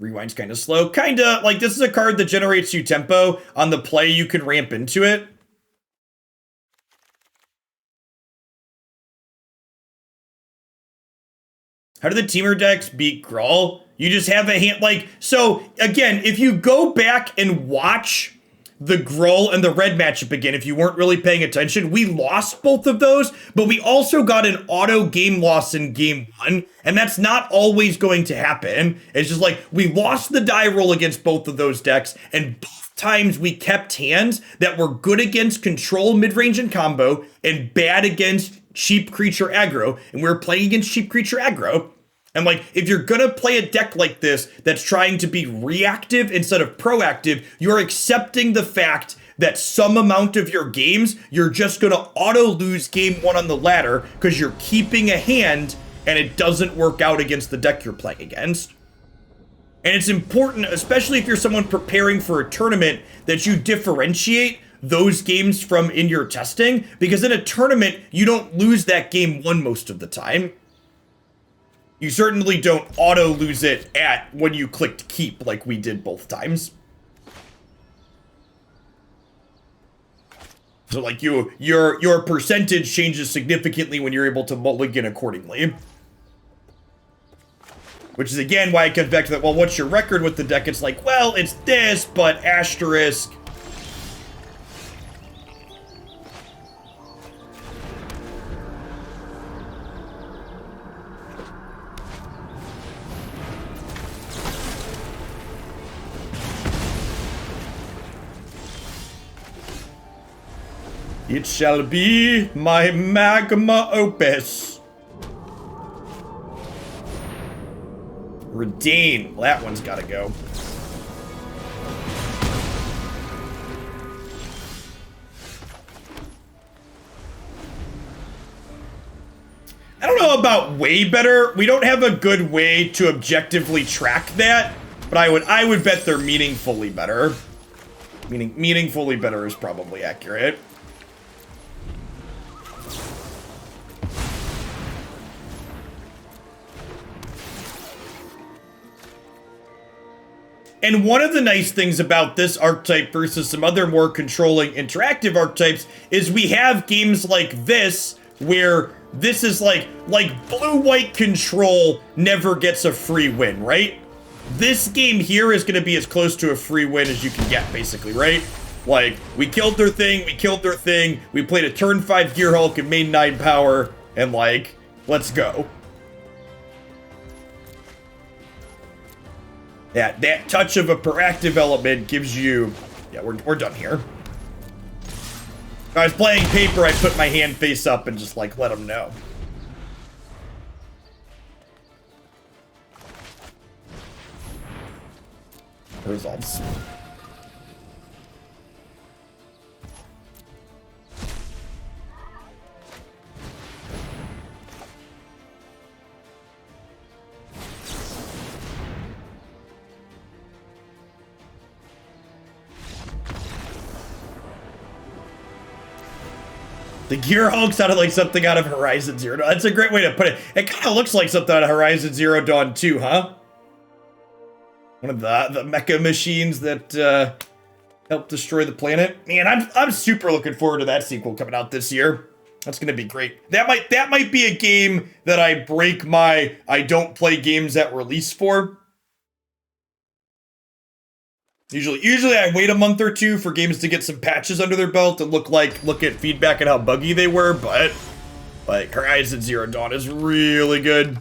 Rewind's kind of slow. Kinda, like, this is a card that generates you tempo. On the play, you can ramp into it. How do the Temur decks beat Gruul? You just have a hand, like, so, again, if you go back and watch the Gruul and the red matchup again, if you weren't really paying attention, we lost both of those, but we also got an auto game loss in game 1, and that's not always going to happen. It's just like, we lost the die roll against both of those decks, and both times we kept hands that were good against control, mid-range, and combo, and bad against cheap creature aggro, and we were playing against cheap creature aggro. And, like, if you're gonna play a deck like this that's trying to be reactive instead of proactive, you're accepting the fact that some amount of your games, you're just gonna auto-lose game 1 on the ladder because you're keeping a hand and it doesn't work out against the deck you're playing against. And it's important, especially if you're someone preparing for a tournament, that you differentiate those games from in your testing, because in a tournament, you don't lose that game 1 most of the time. You certainly don't auto-lose it at when you clicked keep like we did both times. So, like, your percentage changes significantly when you're able to mulligan accordingly. Which is again why it comes back to that, well, what's your record with the deck? It's like, well, it's this, but asterisk. It shall be my Magma Opus. Redeem. Well, that one's gotta go. I don't know about way better. We don't have a good way to objectively track that, but I would bet they're meaningfully better. Meaningfully better is probably accurate. And one of the nice things about this archetype versus some other more controlling interactive archetypes is we have games like this where this is like blue-white control never gets a free win, right? This game here is going to be as close to a free win as you can get, basically, right? Like, we killed their thing, we played a turn 5 Gearhulk and made 9 power, and like, let's go. Yeah, that touch of a proactive element gives you... Yeah, we're done here. If I was playing paper, I'd put my hand face up and just, like, let them know. Results. The Gearhulk sounded like something out of Horizon Zero Dawn. That's a great way to put it. It kind of looks like something out of Horizon Zero Dawn 2, huh? One of the mecha machines that helped destroy the planet. Man, I'm super looking forward to that sequel coming out this year. That's gonna be great. That might be a game that I break my I don't play games at release for. Usually I wait a month or two for games to get some patches under their belt and look at feedback and how buggy they were, but like Horizon Zero Dawn is really good.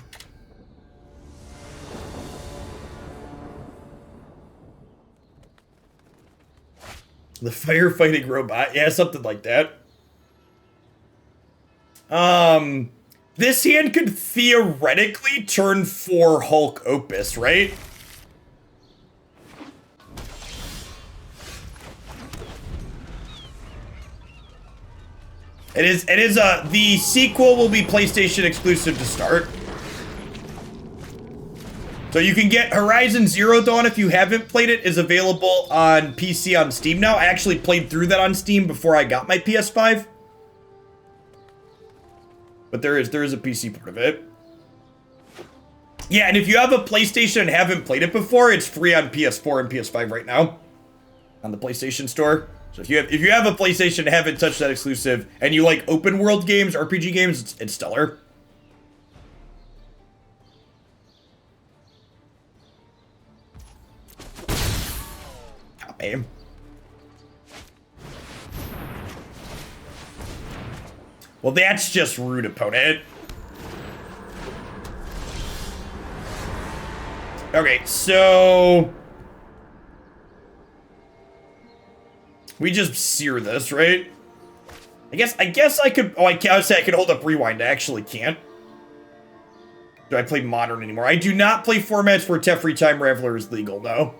The firefighting robot, yeah, something like that. This hand could theoretically turn 4 Hulk Opus, right? It is the sequel will be PlayStation exclusive to start. So you can get Horizon Zero Dawn if you haven't played it, is available on PC on Steam now. I actually played through that on Steam before I got my PS5. But there is a PC part of it. Yeah, and if you have a PlayStation and haven't played it before, it's free on PS4 and PS5 right now on the PlayStation Store. So if you have a PlayStation and haven't touched that exclusive, and you like open world games, RPG games, it's stellar. Top aim. Well, that's just rude, opponent. Okay, so we just sear this, right? I guess I could. Oh, I can't say I could hold up rewind. I actually can't. Do I play modern anymore? I do not play formats where Teferi Time Raveler is legal, no.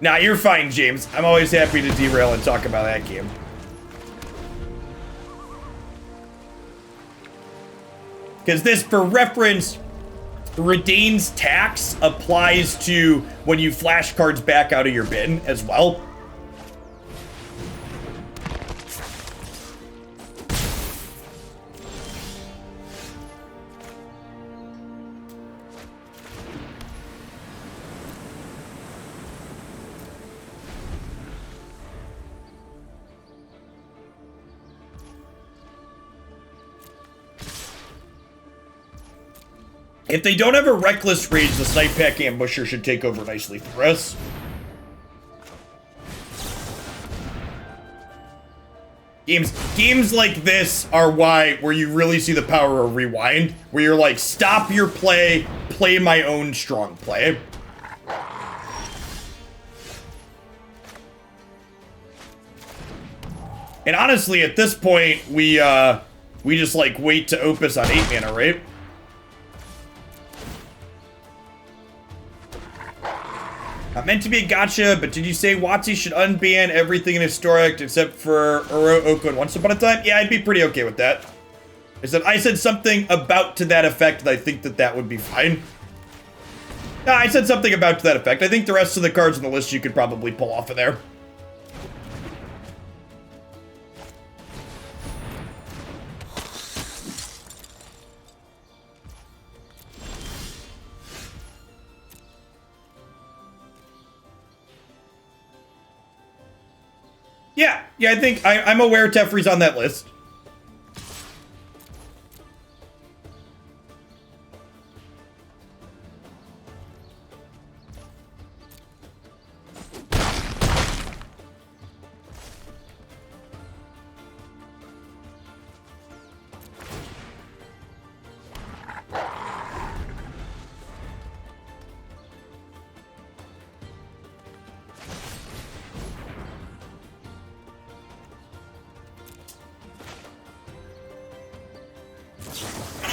Nah, you're fine, James. I'm always happy to derail and talk about that game. Because this, for reference, Redain's tax applies to when you flash cards back out of your bin as well. If they don't have a Reckless Rage, the Nightpack Ambusher should take over nicely for us. Games like this are where you really see the power of Rewind, where you're like, stop your play, play my own strong play. And honestly, at this point, we just like wait to Opus on 8 mana, right? Not meant to be a gotcha, but did you say WotC should unban everything in Historic except for Uro, Oko, and Once Upon a Time? Yeah, I'd be pretty okay with that. I said something about to that effect, and I think that would be fine. Yeah, I said something about to that effect. I think the rest of the cards on the list you could probably pull off of there. Yeah, I think I'm aware Teferi's on that list.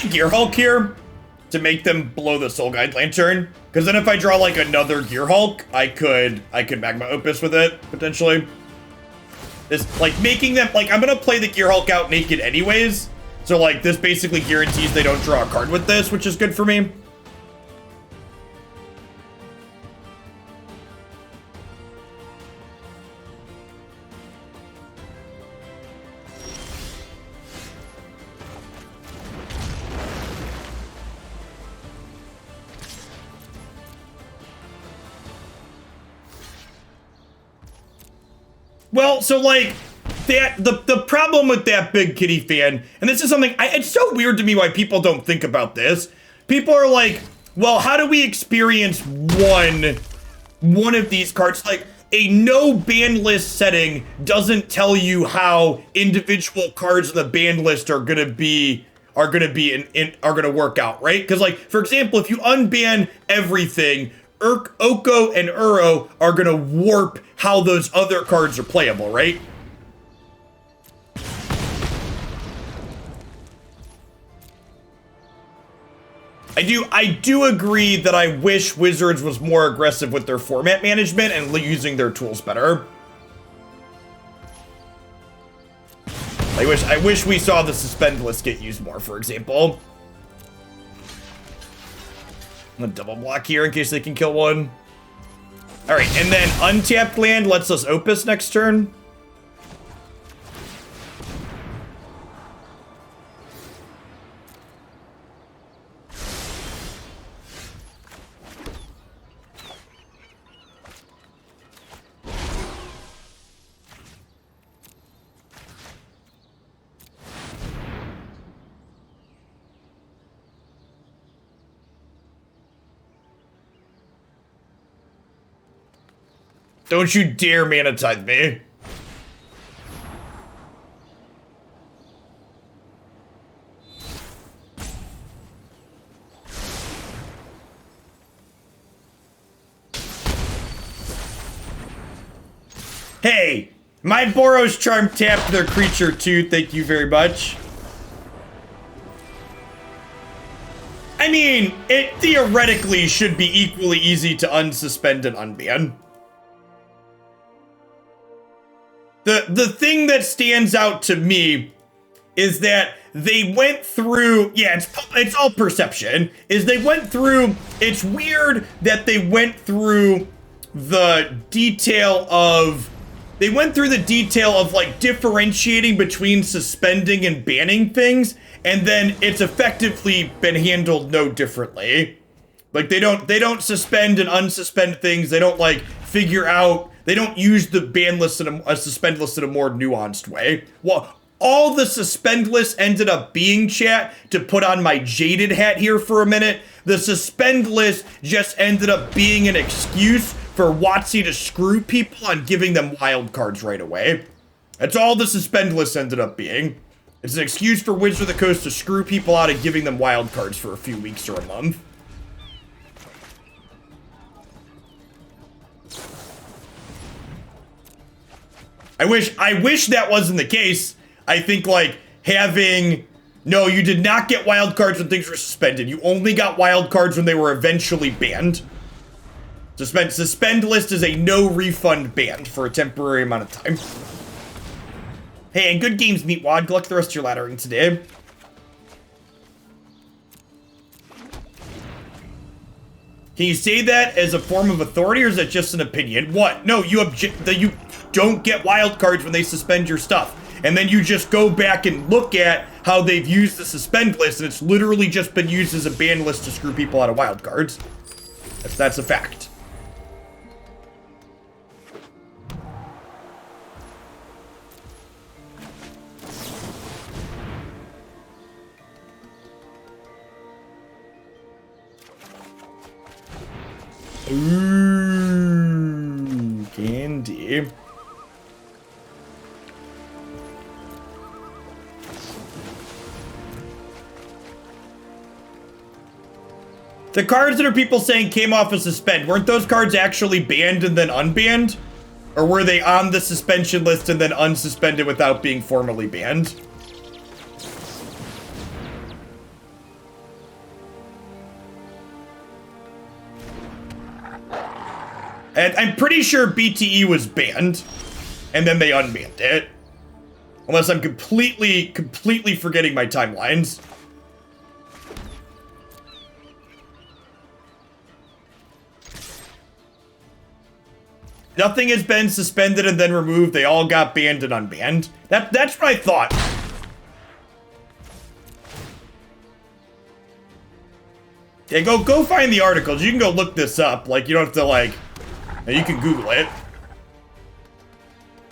Gearhulk here to make them blow the Soul Guide Lantern, because then if I draw like another Gearhulk, I could Magma Opus with it potentially. This like making them like I'm gonna play the Gearhulk out naked anyways, so like this basically guarantees they don't draw a card with this, which is good for me. Well, so like the problem with that Big Kitty fan, and this is something it's so weird to me why people don't think about this. People are like, well, how do we experience one of these cards? Like a no ban list setting doesn't tell you how individual cards in the ban list are gonna work out, right? Because like for example, if you unban everything, Oko and Uro are gonna warp how those other cards are playable, right? I do agree that I wish Wizards was more aggressive with their format management and using their tools better. I wish we saw the suspend list get used more, for example. I'm gonna double block here in case they can kill one. All right, and then untapped land lets us Opus next turn. Don't you dare mana tithe me. Hey, my Boros Charm tapped their creature too, thank you very much. I mean, it theoretically should be equally easy to unsuspend and unban. The thing that stands out to me is that they went through, yeah, it's all perception, is they went through, it's weird that they went through the detail of like differentiating between suspending and banning things, and then it's effectively been handled no differently. Like they don't suspend and unsuspend things, they don't like figure out, they don't use the ban list and a suspend list in a more nuanced way. Well, all the suspend lists ended up being, chat, to put on my jaded hat here for a minute, The suspend list just ended up being an excuse for WotC to screw people on giving them wild cards right away. That's all the suspend list ended up being. It's an excuse for Wizards of the Coast to screw people out of giving them wild cards for a few weeks or a month. I wish that wasn't the case. I think, like, no, you did not get wild cards when things were suspended. You only got wild cards when they were eventually banned. Suspend list is a no refund ban for a temporary amount of time. Hey, and good games, Meatwad. Good luck the rest of your laddering today. Can you say that as a form of authority, or is that just an opinion? What? No, you don't get wild cards when they suspend your stuff. And then you just go back and look at how they've used the suspend list, and it's literally just been used as a ban list to screw people out of wild cards. That's a fact. Ooh, candy. The cards that are people saying came off a suspend, weren't those cards actually banned and then unbanned? Or were they on the suspension list and then unsuspended without being formally banned? And I'm pretty sure BTE was banned, and then they unbanned it. Unless I'm completely forgetting my timelines. Nothing has been suspended and then removed. They all got banned and unbanned. That's what I thought. Yeah, go find the articles. You can go look this up. Like, you don't have to, like... You can Google it.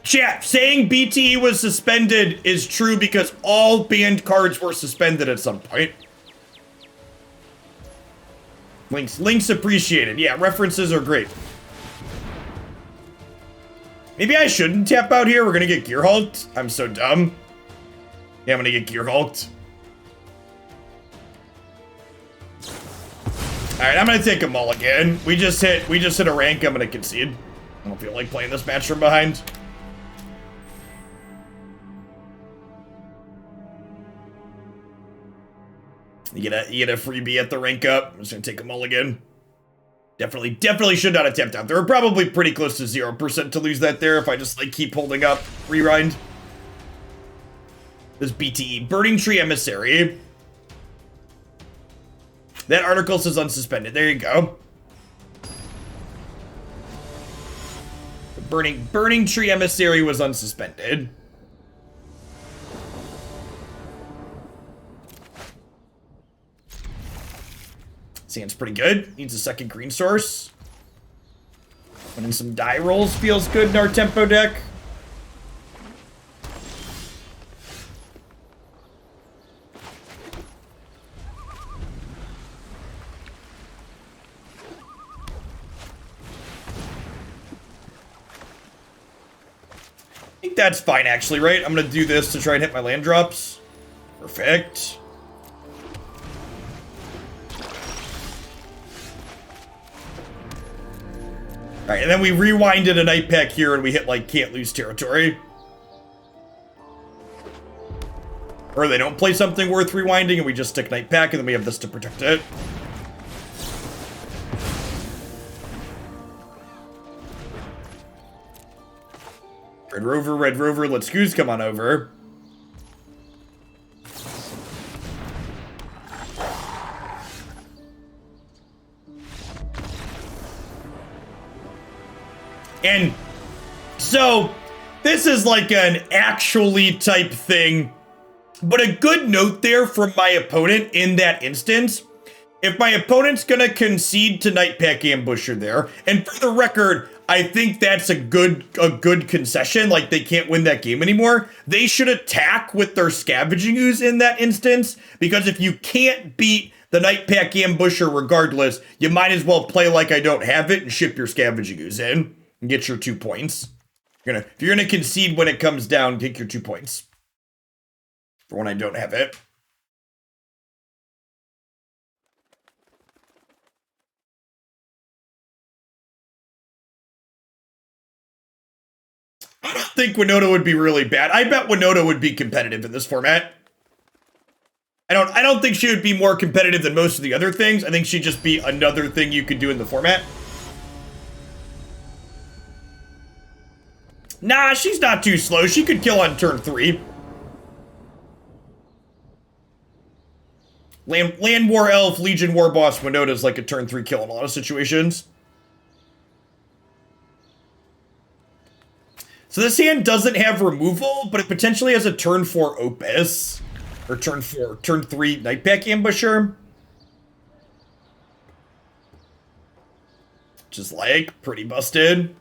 Chat, saying BTE was suspended is true because all banned cards were suspended at some point. Links appreciated. Yeah, references are great. Maybe I shouldn't tap out here. We're gonna get Gearhulked. I'm so dumb. Yeah, I'm gonna get Gearhulked. Alright, I'm gonna take a mulligan. We just hit a rank. I'm gonna concede. I don't feel like playing this match from behind. You get a freebie at the rank up. I'm just gonna take a mulligan. Definitely should not have tapped out. They were probably pretty close to 0% to lose that there if I just, like, keep holding up. Rewind. This BTE. Burning Tree Emissary. That article says unsuspended. There you go. The Burning Tree Emissary was unsuspended. Sand's pretty good. Needs a second green source. Winning some die rolls feels good in our tempo deck. I think that's fine, actually, right? I'm gonna do this to try and hit my land drops. Perfect. Alright, and then we rewinded a Nightpack here and we hit, like, can't lose territory. Or they don't play something worth rewinding and we just stick Nightpack and then we have this to protect it. Red Rover, let's goose, come on over. And so, this is like an actually type thing, but a good note there from my opponent in that instance. If my opponent's gonna concede to Nightpack Ambusher there, and for the record, I think that's a good concession, like they can't win that game anymore, they should attack with their Scavenging Ooze in that instance, because if you can't beat the Nightpack Ambusher regardless, you might as well play like I don't have it and ship your Scavenging Ooze in and get your 2 points. If you're gonna concede when it comes down, take your 2 points. For when I don't have it. I don't think Winota would be really bad. I bet Winota would be competitive in this format. I don't think she would be more competitive than most of the other things. I think she'd just be another thing you could do in the format. Nah, she's not too slow. She could kill on turn 3. Land War Elf, Legion War Boss Winota's like a turn 3 kill in a lot of situations. So this hand doesn't have removal, but it potentially has a turn 4 Opus. Or turn 3 Nightpack Ambusher. Which is like pretty busted.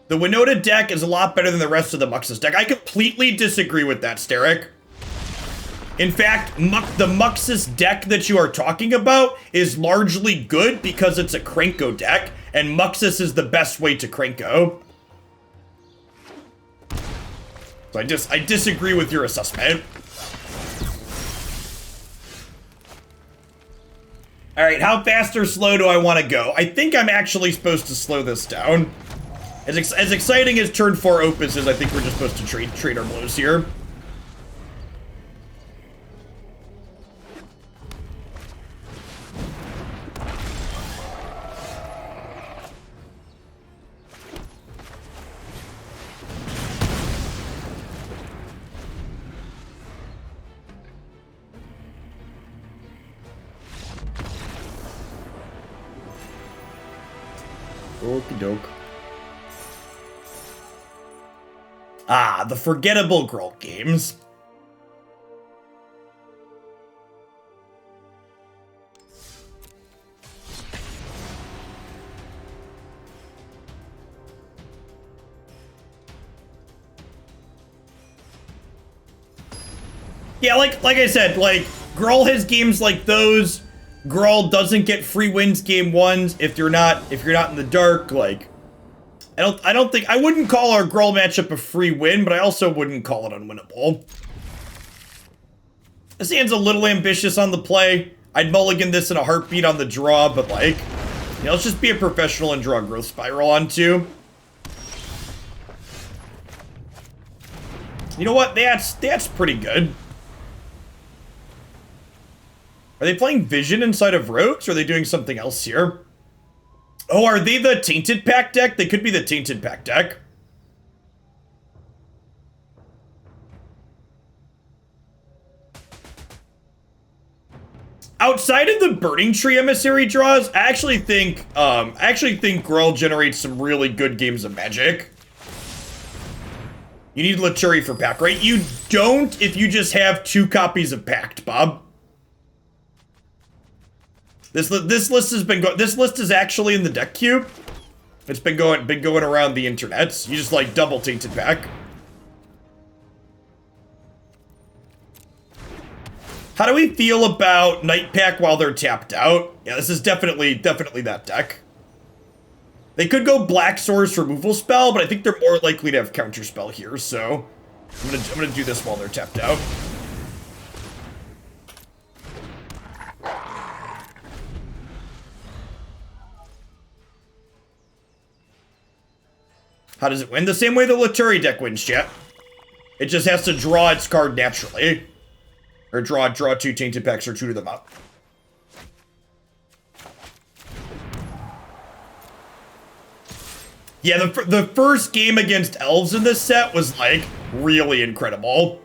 The Winota deck is a lot better than the rest of the Muxus deck. I completely disagree with that, Steric. In fact, the Muxus deck that you are talking about is largely good because it's a Krenko deck, and Muxus is the best way to Krenko. So I disagree with your assessment. Alright, how fast or slow do I want to go? I think I'm actually supposed to slow this down. As exciting as turn 4 Opus is, I think we're just supposed to trade our blows here. Okie doke. Ah, the forgettable Gruul games. Yeah, like I said, like Gruul has games like those. Gruul doesn't get free wins game 1s if you're not in the dark. Like, I wouldn't call our Gruul matchup a free win, but I also wouldn't call it unwinnable. This hand's a little ambitious on the play. I'd mulligan this in a heartbeat on the draw, but like, you know, let's just be a professional and draw a growth spiral on 2. You know what? That's pretty good. Are they playing Vision inside of Rogues, or are they doing something else here? Oh, are they the Tainted Pack deck? They could be the Tainted Pack deck. Outside of the Burning Tree Emissary draws, I actually think Gruul generates some really good games of Magic. You need Laturi for Pact, right? You don't if you just have 2 copies of Pact, Bob. This list has been this list is actually in the deck cube. It's been going around the internet. You just like double Tainted Pack. How do we feel about Nightpack while they're tapped out? Yeah, this is definitely that deck. They could go Black Source removal spell, but I think they're more likely to have counter spell here, so I'm gonna do this while they're tapped out. How does it win? The same way the Laturi deck wins, chat. It just has to draw its card naturally. Or draw 2 Tainted Packs or tutor them up. Yeah, the first game against Elves in this set was, like, really incredible.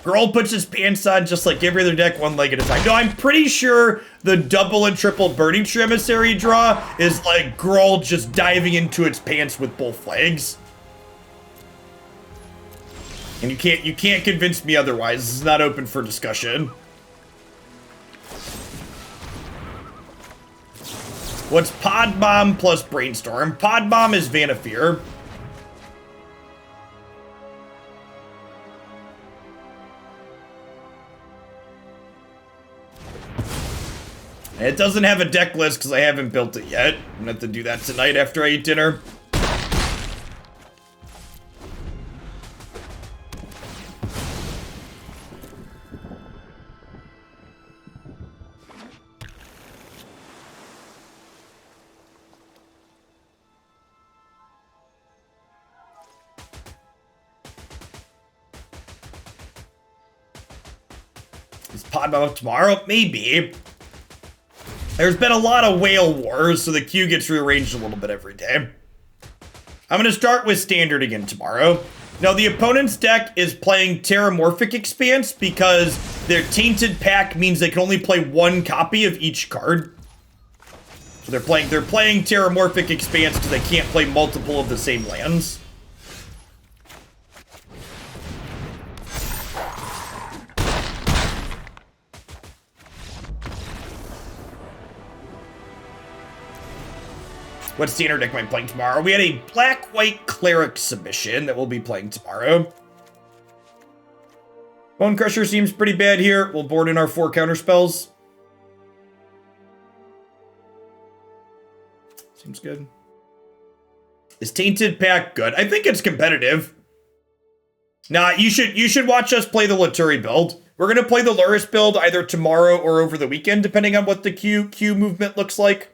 Gruul puts his pants on just like every other deck, 1 leg at a time. No, I'm pretty sure the double and triple Burning Tree Emissary draw is like Gruul just diving into its pants with both legs. And you can't convince me otherwise. This is not open for discussion. What's Pod Bomb plus Brainstorm? Pod Bomb is Vanafear. It doesn't have a deck list because I haven't built it yet. I'm gonna have to do that tonight after I eat dinner. Is Podmom up tomorrow? Maybe. There's been a lot of whale wars, so the queue gets rearranged a little bit every day. I'm going to start with Standard again tomorrow. Now, the opponent's deck is playing Terramorphic Expanse because their Tainted Pack means they can only play one copy of each card. So they're playing Terramorphic Expanse because they can't play multiple of the same lands. What Standard deck am I playing tomorrow? We had a Black-White Cleric submission that we'll be playing tomorrow. Bonecrusher seems pretty bad here. We'll board in our 4 counter spells. Seems good. Is Tainted Pack good? I think it's competitive. Nah, you should watch us play the Laturi build. We're gonna play the Luris build either tomorrow or over the weekend, depending on what the Q movement looks like.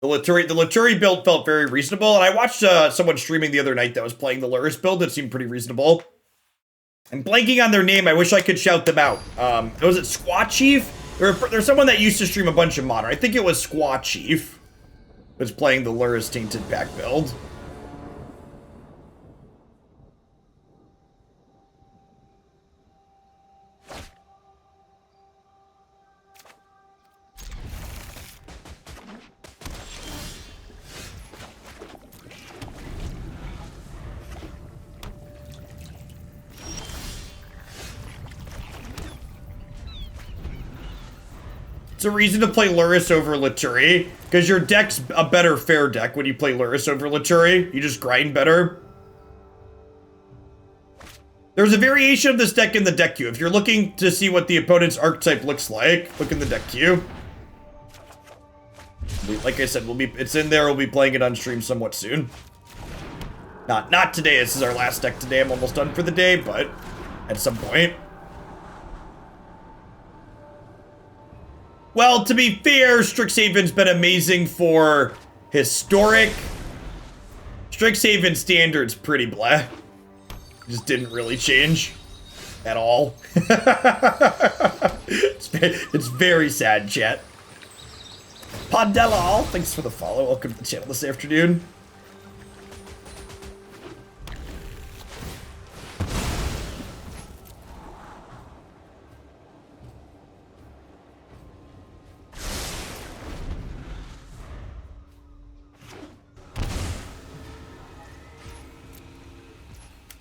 The Laturi build felt very reasonable, and I watched someone streaming the other night that was playing the Luris build. It seemed pretty reasonable. I'm blanking on their name. I wish I could shout them out. Was it Squaw Chief? There's someone that used to stream a bunch of Modern. I think it was Squaw Chief was playing the Luris Tainted Pack build. It's a reason to play Luris over Laturi, because your deck's a better fair deck when you play Luris over Laturi. You just grind better. There's a variation of this deck in the deck queue. If you're looking to see what the opponent's archetype looks like, look in the deck queue. Like I said, it's in there. We'll be playing it on stream somewhat soon. Not today. This is our last deck today. I'm almost done for the day, but at some point. Well, to be fair, Strixhaven's been amazing for historic. Strixhaven Standard's pretty blah. Just didn't really change at all. It's very sad, chat. Poddelal, thanks for the follow. Welcome to the channel this afternoon.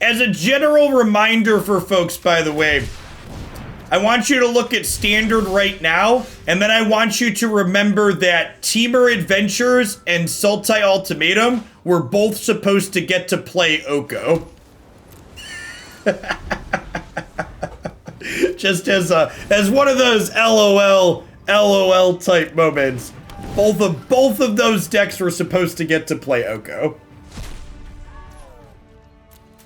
As a general reminder for folks, by the way, I want you to look at Standard right now, and then I want you to remember that Temur Adventures and Sultai Ultimatum were both supposed to get to play Oko. Just as one of those LOL type moments. Both of those decks were supposed to get to play Oko.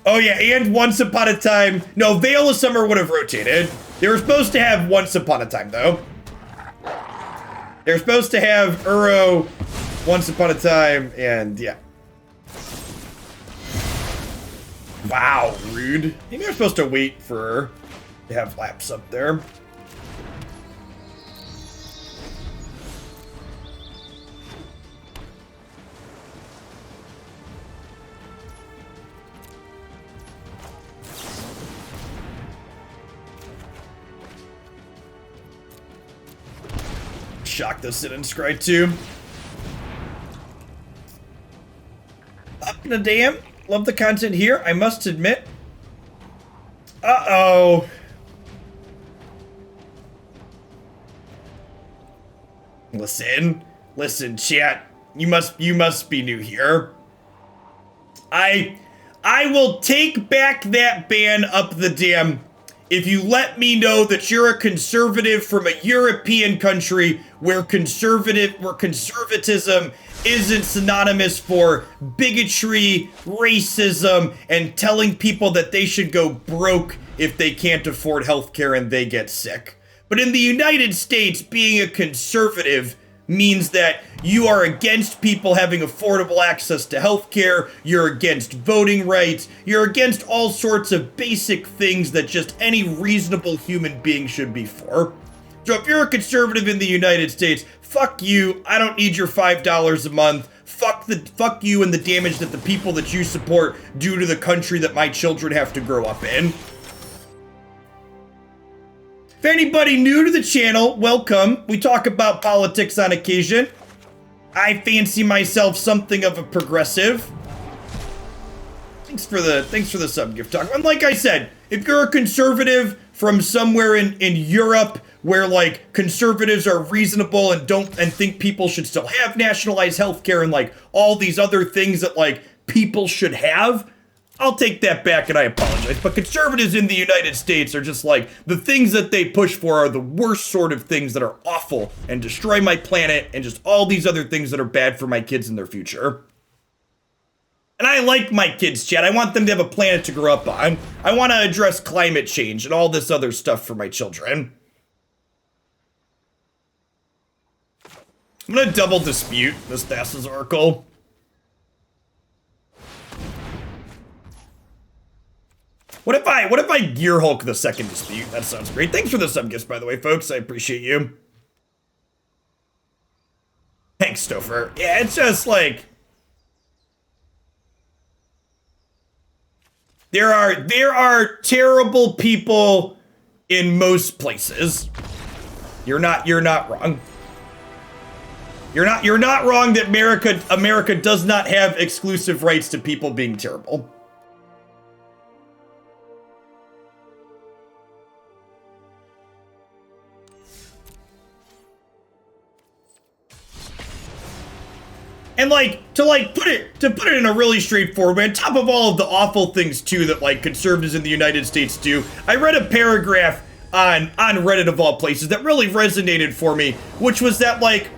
Oh yeah, and Once Upon a Time. No, Veil of Summer would have rotated. They were supposed to have Once Upon a Time, though. They were supposed to have Uro, Once Upon a Time, and yeah. Wow, rude. Maybe they're supposed to wait for to have Lapse up there. Shock the Sit and Scry too. Up in a dam. Love the content here, I must admit. Uh-oh. Listen, chat. You must be new here. I will take back that ban up the dam if you let me know that you're a conservative from a European country where conservatism isn't synonymous for bigotry, racism, and telling people that they should go broke if they can't afford healthcare and they get sick. But in the United States, being a conservative means that you are against people having affordable access to healthcare, you're against voting rights, you're against all sorts of basic things that just any reasonable human being should be for. So if you're a conservative in the United States, fuck you, I don't need your $5 a month, fuck you and the damage that the people that you support do to the country that my children have to grow up in. If anybody new to the channel, welcome. We talk about politics on occasion. I fancy myself something of a progressive. Thanks for the sub gift talk. And like I said, if you're a conservative from somewhere in Europe where like conservatives are reasonable and think people should still have nationalized healthcare and like all these other things that like people should have, I'll take that back and I apologize. But conservatives in the United States are just like, the things that they push for are the worst sort of things that are awful and destroy my planet and just all these other things that are bad for my kids and their future. And I like my kids, Chad. I want them to have a planet to grow up on. I want to address climate change and all this other stuff for my children. I'm going to double dispute this Thassa's Oracle. What if I Gearhulk the second dispute? That sounds great. Thanks for the sub gifts, by the way, folks. I appreciate you. Thanks, Stouffer. Yeah, it's just like there are terrible people in most places. You're not wrong. You're not wrong that America does not have exclusive rights to people being terrible. And to put it in a really straightforward way, on top of all of the awful things too that like conservatives in the United States do, I read a paragraph on Reddit of all places that really resonated for me, which was that like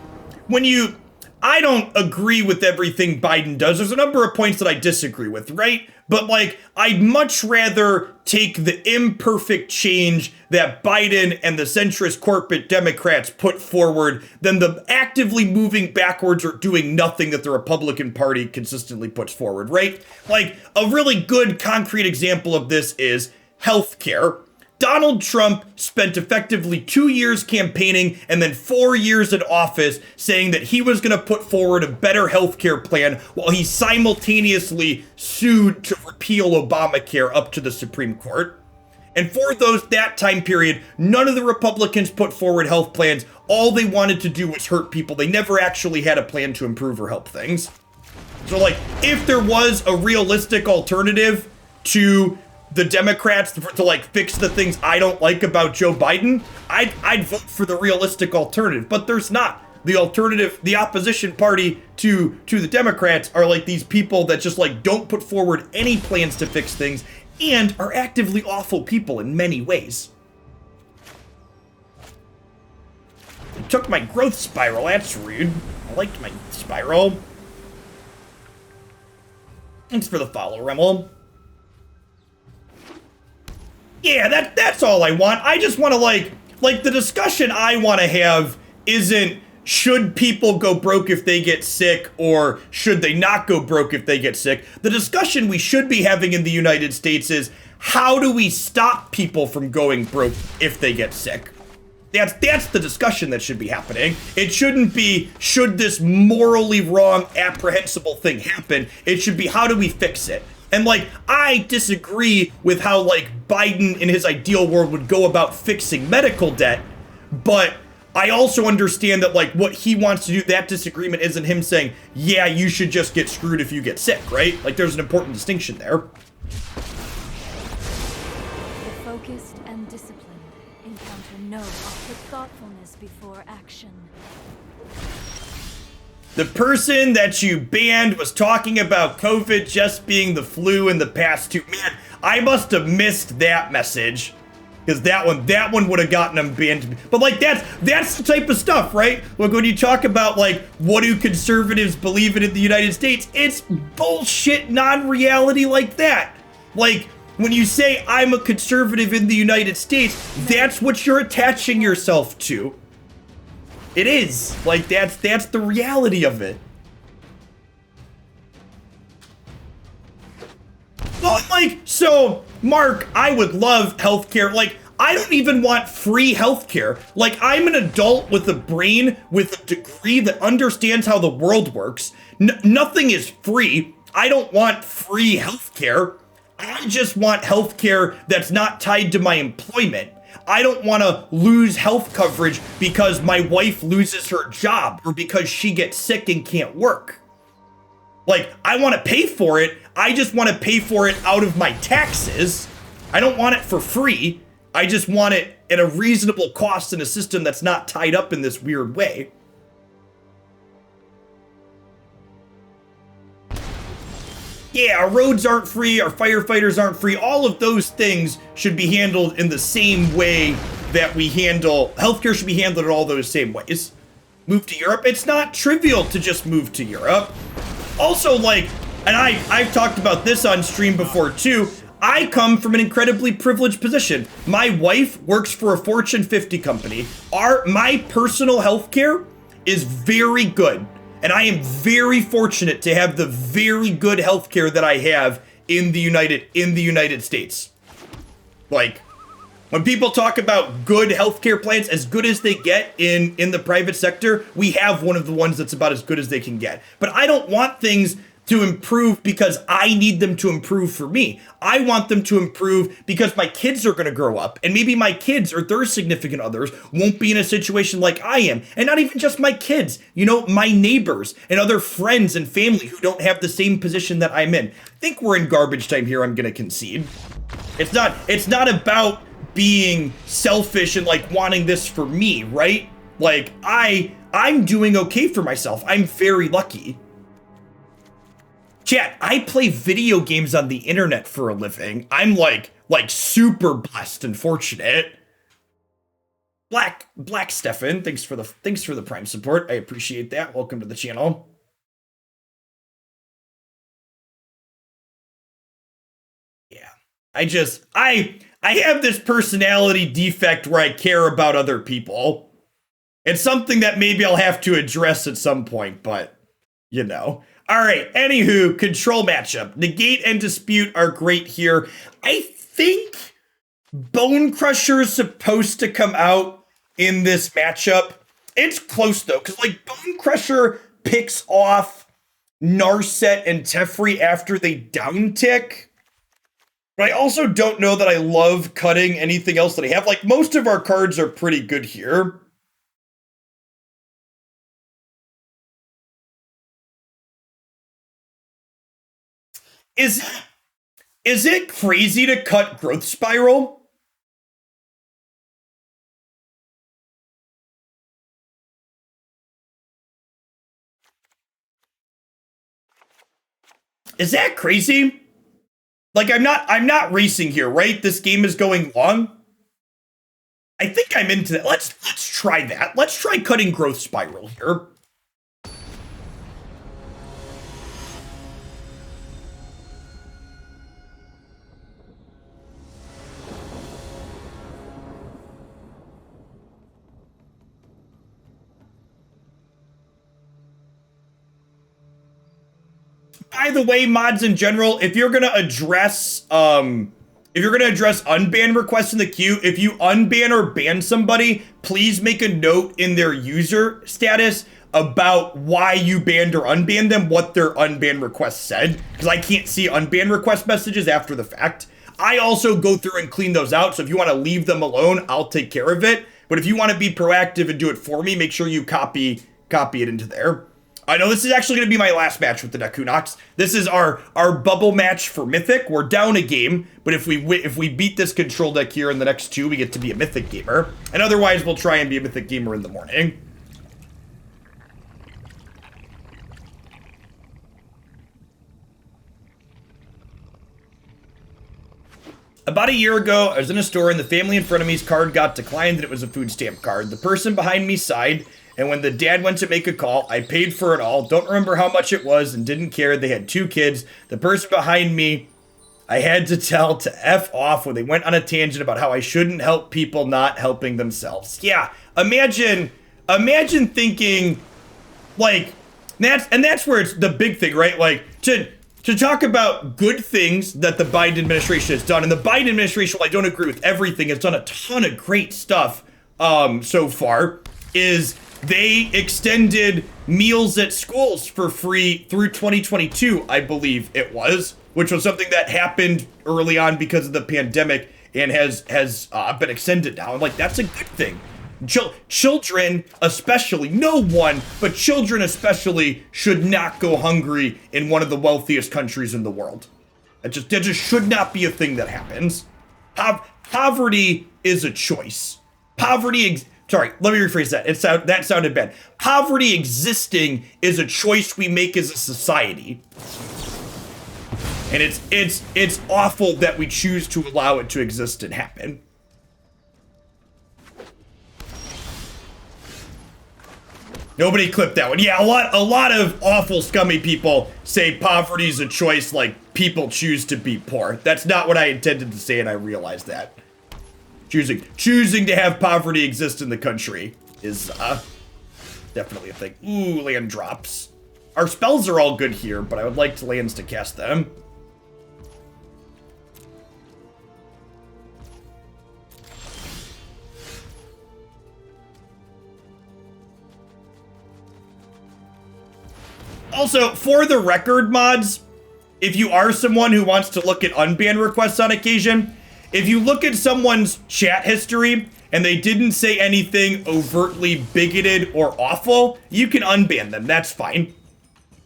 I don't agree with everything Biden does. There's a number of points that I disagree with, right? But like, I'd much rather take the imperfect change that Biden and the centrist corporate Democrats put forward than the actively moving backwards or doing nothing that the Republican Party consistently puts forward, right? Like, a really good concrete example of this is healthcare. Donald Trump spent effectively 2 years campaigning and then 4 years in office saying that he was going to put forward a better healthcare plan while he simultaneously sued to repeal Obamacare up to the Supreme Court. And for that time period, none of the Republicans put forward health plans. All they wanted to do was hurt people. They never actually had a plan to improve or help things. So like, if there was a realistic alternative to the Democrats to like fix the things I don't like about Joe Biden, I'd vote for the realistic alternative, but there's not. The alternative, the opposition party to the Democrats are like these people that just like don't put forward any plans to fix things and are actively awful people in many ways. I took my growth spiral, that's rude. I liked my spiral. Thanks for the follow, Remel. Yeah, that's all I want. I just want to like the discussion I want to have isn't should people go broke if they get sick or should they not go broke if they get sick. The discussion we should be having in the United States is how do we stop people from going broke if they get sick? That's the discussion that should be happening. It shouldn't be should this morally wrong, apprehensible thing happen. It should be how do we fix it? And like, I disagree with how like Biden in his ideal world would go about fixing medical debt, but I also understand that like what he wants to do, that disagreement isn't him saying, yeah, you should just get screwed if you get sick, right? Like there's an important distinction there. The focused and disciplined encounter no awkward thoughtfulness before action. The person that you banned was talking about COVID just being the flu in the past 2. Man, I must have missed that message. Because that one would have gotten them banned. But like that's the type of stuff, right? Like when you talk about like what do conservatives believe in the United States, it's bullshit non-reality like that. Like when you say I'm a conservative in the United States, that's what you're attaching yourself to. It is. Like that's the reality of it. Well, like, so, Mark, I would love healthcare. Like, I don't even want free healthcare. Like, I'm an adult with a brain, with a degree that understands how the world works. Nothing is free. I don't want free healthcare. I just want healthcare that's not tied to my employment. I don't want to lose health coverage because my wife loses her job or because she gets sick and can't work. Like, I want to pay for it. I just want to pay for it out of my taxes. I don't want it for free. I just want it at a reasonable cost in a system that's not tied up in this weird way. Yeah, our roads aren't free, our firefighters aren't free. All of those things should be handled in the same way that we handle healthcare. Should be handled in all those same ways. Move to Europe. It's not trivial to just move to Europe. Also, like, and I've talked about this on stream before too, I come from an incredibly privileged position. My wife works for a Fortune 50 company. My personal health care is very good. And I am very fortunate to have the very good health care that I have in the United States. Like, when people talk about good healthcare plans, as good as they get in the private sector, we have one of the ones that's about as good as they can get. But I don't want things to improve because I need them to improve for me. I want them to improve because my kids are going to grow up, and maybe my kids or their significant others won't be in a situation like I am. And not even just my kids, you know, my neighbors and other friends and family who don't have the same position that I'm in. I think we're in garbage time here, I'm going to concede. It's not about being selfish and like wanting this for me, right? Like I'm doing okay for myself. I'm very lucky. Chat, I play video games on the internet for a living. I'm like super blessed and fortunate. Black Stefan, thanks for the Prime support. I appreciate that. Welcome to the channel. Yeah. I have this personality defect where I care about other people. It's something that maybe I'll have to address at some point, but you know. All right, anywho, control matchup. Negate and Dispute are great here. I think Bonecrusher is supposed to come out in this matchup. It's close, though, because, like, Bonecrusher picks off Narset and Teferi after they downtick. But I also don't know that I love cutting anything else that I have. Like, most of our cards are pretty good here. Is it crazy to cut Growth Spiral? Is that crazy? Like, I'm not racing here, right? This game is going long. I think I'm into that. Let's try that. Let's try cutting Growth Spiral here. By the way, mods in general, if you're gonna address unban requests in the queue, if you unban or ban somebody, please make a note in their user status about why you banned or unbanned them, what their unban request said, because I can't see unban request messages after the fact. I also go through and clean those out, so if you want to leave them alone, I'll take care of it. But if you want to be proactive and do it for me, make sure you copy it into there. I know this is actually going to be my last match with the Dakunox. This is our bubble match for Mythic. We're down a game, but if we beat this control deck here in the next two, we get to be a Mythic gamer. And otherwise, we'll try and be a Mythic gamer in the morning. About a year ago, I was in a store and the family in front of me's card got declined and it was a food stamp card. The person behind me sighed, and when the dad went to make a call, I paid for it all. Don't remember how much it was and didn't care. They had 2 kids. The person behind me, I had to tell to F off when they went on a tangent about how I shouldn't help people not helping themselves. Yeah, imagine thinking, like, that's where it's the big thing, right? Like, to talk about good things that the Biden administration has done, and the Biden administration, while I don't agree with everything, has done a ton of great stuff so far, is they extended meals at schools for free through 2022, I believe it was, which was something that happened early on because of the pandemic and has been extended now. And like, that's a good thing. Children especially, no one, but children especially, should not go hungry in one of the wealthiest countries in the world. That just should not be a thing that happens. Poverty is a choice. Sorry, let me rephrase that. That sounded bad. Poverty existing is a choice we make as a society. And it's awful that we choose to allow it to exist and happen. Nobody clipped that one. Yeah, a lot of awful, scummy people say poverty is a choice, like people choose to be poor. That's not what I intended to say, and I realize that. Choosing to have poverty exist in the country is definitely a thing. Ooh, land drops. Our spells are all good here, but I would like lands to cast them. Also, for the record, mods, if you are someone who wants to look at unban requests on occasion, if you look at someone's chat history and they didn't say anything overtly bigoted or awful, you can unban them. That's fine.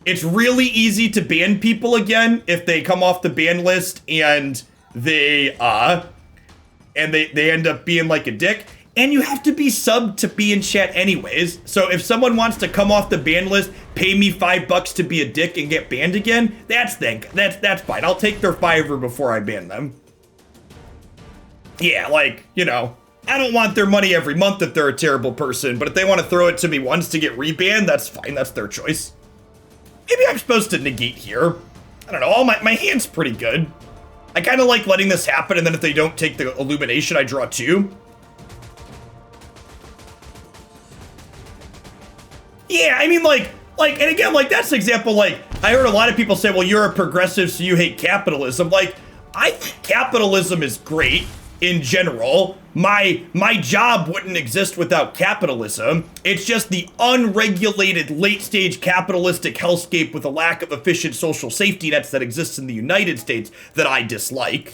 It's really easy to ban people again if they come off the ban list and they end up being like a dick. And you have to be subbed to be in chat anyways. So if someone wants to come off the ban list, pay me $5 to be a dick and get banned again, that's fine. I'll take their $5 before I ban them. Yeah, like, you know, I don't want their money every month if they're a terrible person, but if they want to throw it to me once to get rebanned, that's fine. That's their choice. Maybe I'm supposed to negate here. I don't know. My hand's pretty good. I kind of like letting this happen, and then if they don't take the illumination, I draw 2. Yeah, I mean, like, and again, like, that's an example, like, I heard a lot of people say, well, you're a progressive, so you hate capitalism. Like, I think capitalism is great in general. My job wouldn't exist without capitalism. It's just the unregulated, late-stage capitalistic hellscape with a lack of efficient social safety nets that exists in the United States that I dislike.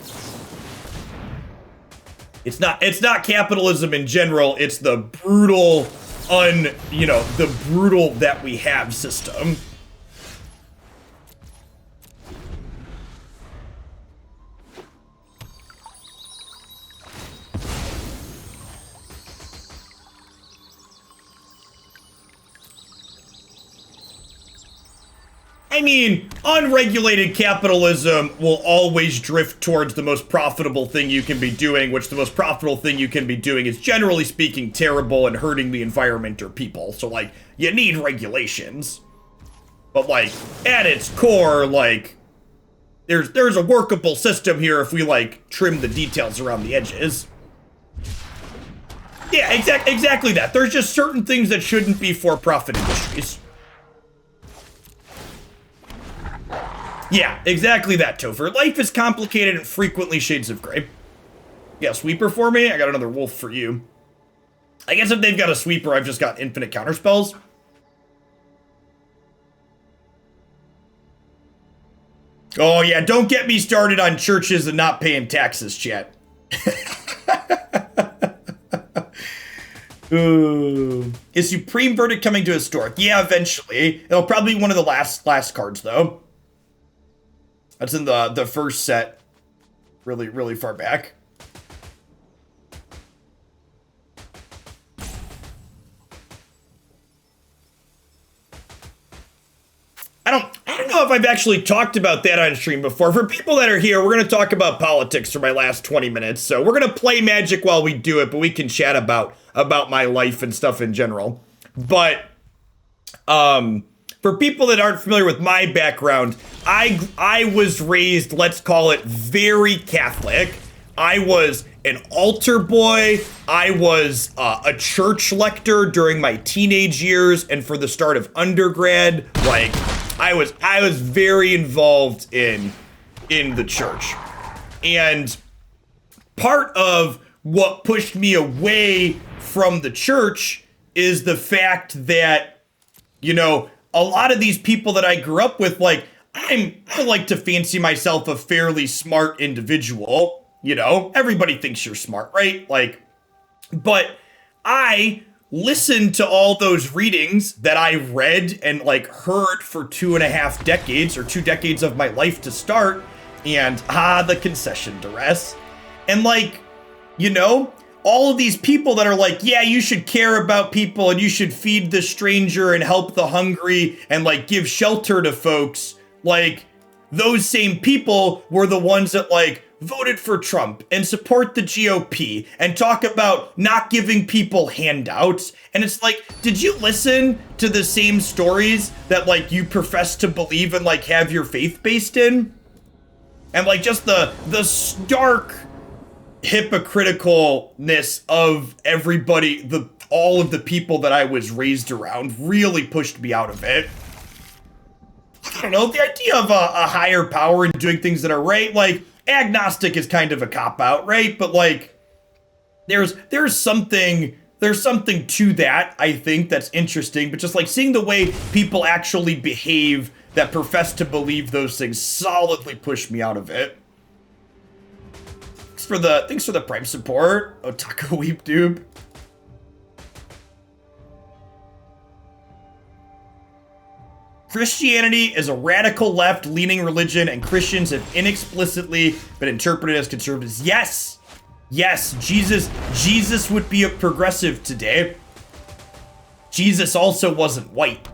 It's not capitalism in general, it's the brutal... the brutal that we have system. I mean, unregulated capitalism will always drift towards the most profitable thing you can be doing, which the most profitable thing you can be doing is, generally speaking, terrible and hurting the environment or people. So, like, you need regulations. But, like, at its core, like, there's a workable system here if we, like, trim the details around the edges. Yeah, exactly that. There's just certain things that shouldn't be for-profit industries. Yeah, exactly that, Topher. Life is complicated and frequently shades of gray. Yeah, sweeper for me? I got another wolf for you. I guess if they've got a sweeper, I've just got infinite counterspells. Oh yeah, don't get me started on churches and not paying taxes, chat. Ooh. Is Supreme Verdict coming to Historic? Yeah, eventually. It'll probably be one of the last cards, though. That's in the first set. Really, really far back. I don't know if I've actually talked about that on stream before. For people that are here, we're going to talk about politics for my last 20 minutes. So we're going to play Magic while we do it, but we can chat about my life and stuff in general. But for people that aren't familiar with my background, I was raised, let's call it, very Catholic. I was an altar boy. I was a church lector during my teenage years and for the start of undergrad. Like, I was very involved in the church. And part of what pushed me away from the church is the fact that, you know, a lot of these people that I grew up with, like, I like to fancy myself a fairly smart individual. You know, everybody thinks you're smart, right? Like, but I listened to all those readings that I read and like heard for 2.5 decades or 2 decades of my life to start, and the concession duress. And like, you know, all of these people that are like, yeah, you should care about people and you should feed the stranger and help the hungry and like give shelter to folks. Like, those same people were the ones that like voted for Trump and support the GOP and talk about not giving people handouts. And it's like, did you listen to the same stories that like you profess to believe and like have your faith based in? And like just the stark hypocriticalness of everybody, all of the people that I was raised around really pushed me out of it. I don't know, the idea of a higher power and doing things that are right, like, agnostic is kind of a cop-out, right? But like, there's something to that, I think, that's interesting. But just like seeing the way people actually behave that profess to believe those things solidly pushed me out of it. Thanks for the Prime support, Otaka Weep Doob. Christianity is a radical left-leaning religion, and Christians have inexplicitly been interpreted as conservatives. Yes, Jesus would be a progressive today. Jesus also wasn't white.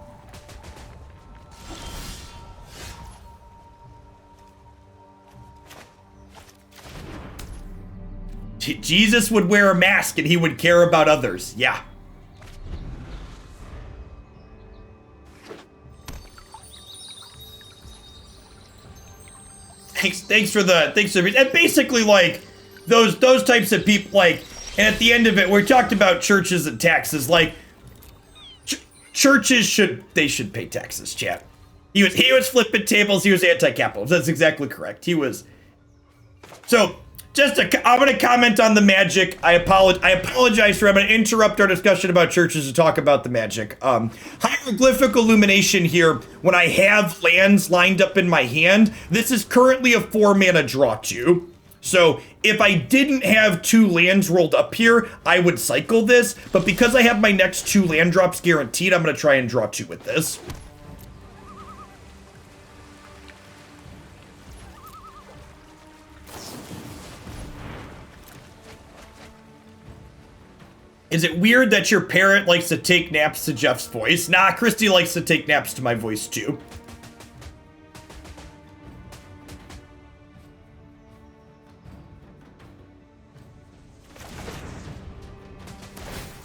Jesus would wear a mask and he would care about others. Yeah. Thanks for and basically like those types of people, like, and at the end of it we talked about churches and taxes. Like, churches should pay taxes, chat. He was flipping tables, he was anti-capitalist. That's exactly correct. He was. So I'm going to comment on the Magic. I apologize for, I'm going to interrupt our discussion about churches to talk about the Magic. Hieroglyphic Illumination here, when I have lands lined up in my hand, this is currently a 4-mana draw 2. So if I didn't have 2 lands rolled up here, I would cycle this. But because I have my next 2 land drops guaranteed, I'm going to try and draw 2 with this. Is it weird that your parrot likes to take naps to Jeff's voice? Nah, Christy likes to take naps to my voice too.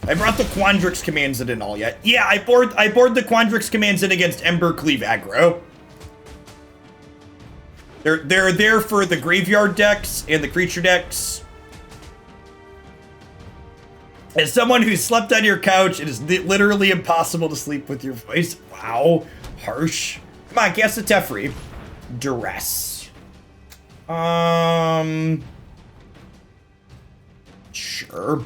I brought the Quandrix commands in all yet. Yeah, I board the Quandrix commands in against Ember Cleave aggro. They're there for the graveyard decks and the creature decks. As someone who slept on your couch, it is literally impossible to sleep with your voice. Wow, harsh. Come on, guess the Teferi. Duress. Sure.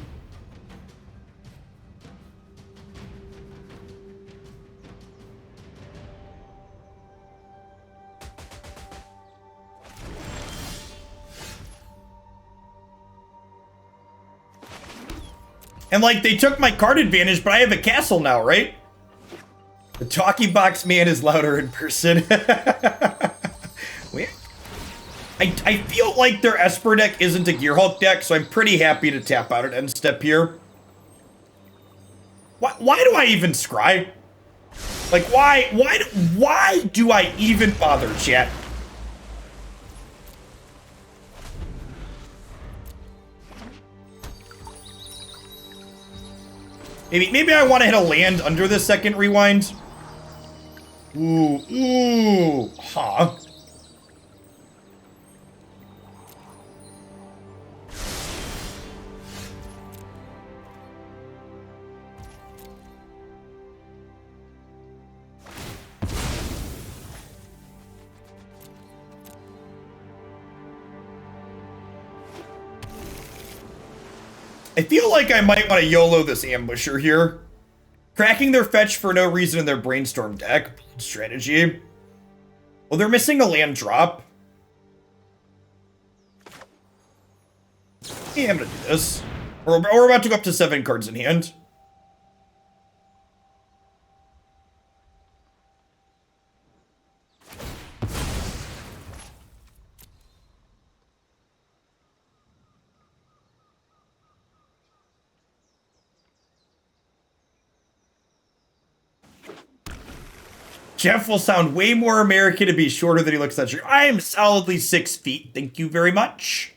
And like, they took my card advantage, but I have a castle now, right? The talkie box man is louder in person. I feel like their Esper deck isn't a Gearhulk deck, so I'm pretty happy to tap out at end step here. Why do I even scry? Like, why do I even bother, chat? Maybe I want to hit a land under the second rewind. Ooh, huh. I feel like I might want to YOLO this Ambusher here. Cracking their fetch for no reason in their Brainstorm deck. Strategy. Well, they're missing a land drop. Yeah, I'm gonna do this. We're about to go up to 7 cards in hand. Jeff will sound way more American to be shorter than he looks that year. I am solidly 6 feet. Thank you very much.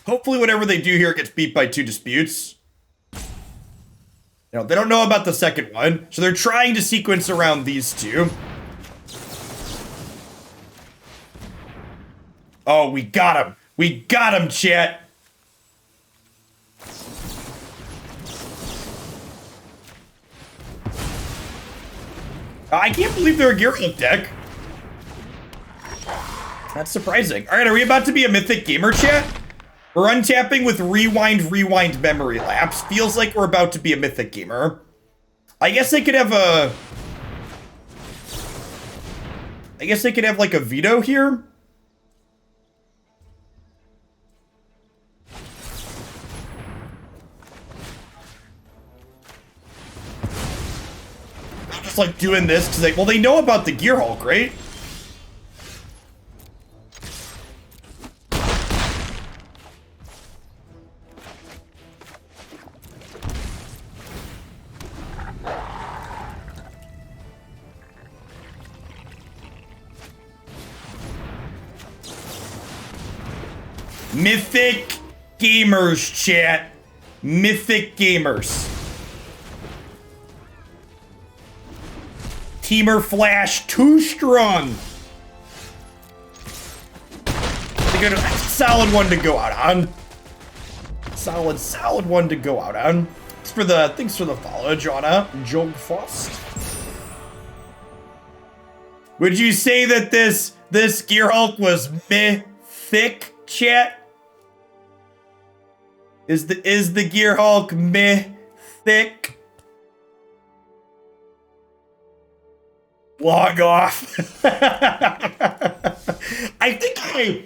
Hopefully whatever they do here gets beat by 2 disputes. You know, they don't know about the second one, so they're trying to sequence around these 2. Oh, we got him. We got him, chat. I can't believe they're a Gearhulk deck. That's surprising. All right, are we about to be a Mythic Gamer, chat? We're untapping with Rewind, Memory Lapse. Feels like we're about to be a Mythic Gamer. I guess they could have a... like a veto here. Like doing this because well, they know about the Gearhulk, right? Mythic Gamers, chat. Mythic Gamers. Temur Flash, too strong. That's a solid one to go out on. Solid one to go out on. Thanks for the follow, Jonna. Jogfrost. Would you say that this Gearhulk was mythic, chat? Is the Gearhulk mythic? Log off. I think I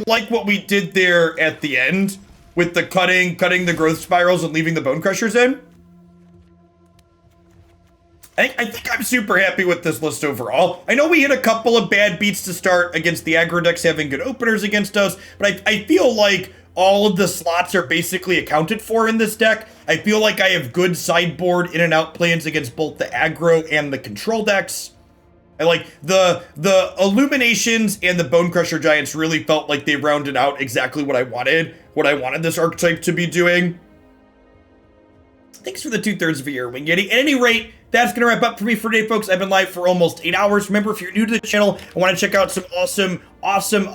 like what we did there at the end with the cutting the growth spirals and leaving the Bonecrushers in. I think I'm super happy with this list overall. I know we hit a couple of bad beats to start against the aggro decks having good openers against us, but I feel like all of the slots are basically accounted for in this deck. I feel like I have good sideboard in and out plans against both the aggro and the control decks. I like the Illuminations and the Bonecrusher Giants really felt like they rounded out exactly what I wanted this archetype to be doing. Thanks for the 2/3 of a year, Wing Yeti. At any rate, that's going to wrap up for me for today, folks. I've been live for almost 8 hours. Remember, if you're new to the channel and want to check out some awesome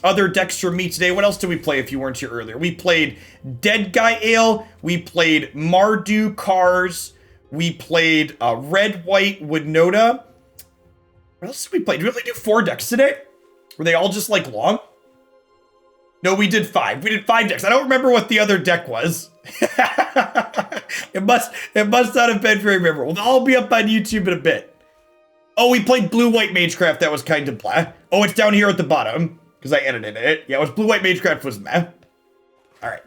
other decks from me today. What else did we play if you weren't here earlier? We played Dead Guy Ale. We played Mardu Cars. We played Red White Woodnoda. What else did we play? Did we only do 4 decks today? Were they all just like long? No, we did 5. We did 5 decks. I don't remember what the other deck was. It must not have been very memorable. They'll all be up on YouTube in a bit. Oh, we played Blue-White Magecraft. That was kind of blah. Oh, it's down here at the bottom because I edited it. Yeah, it was Blue-White Magecraft was meh. All right.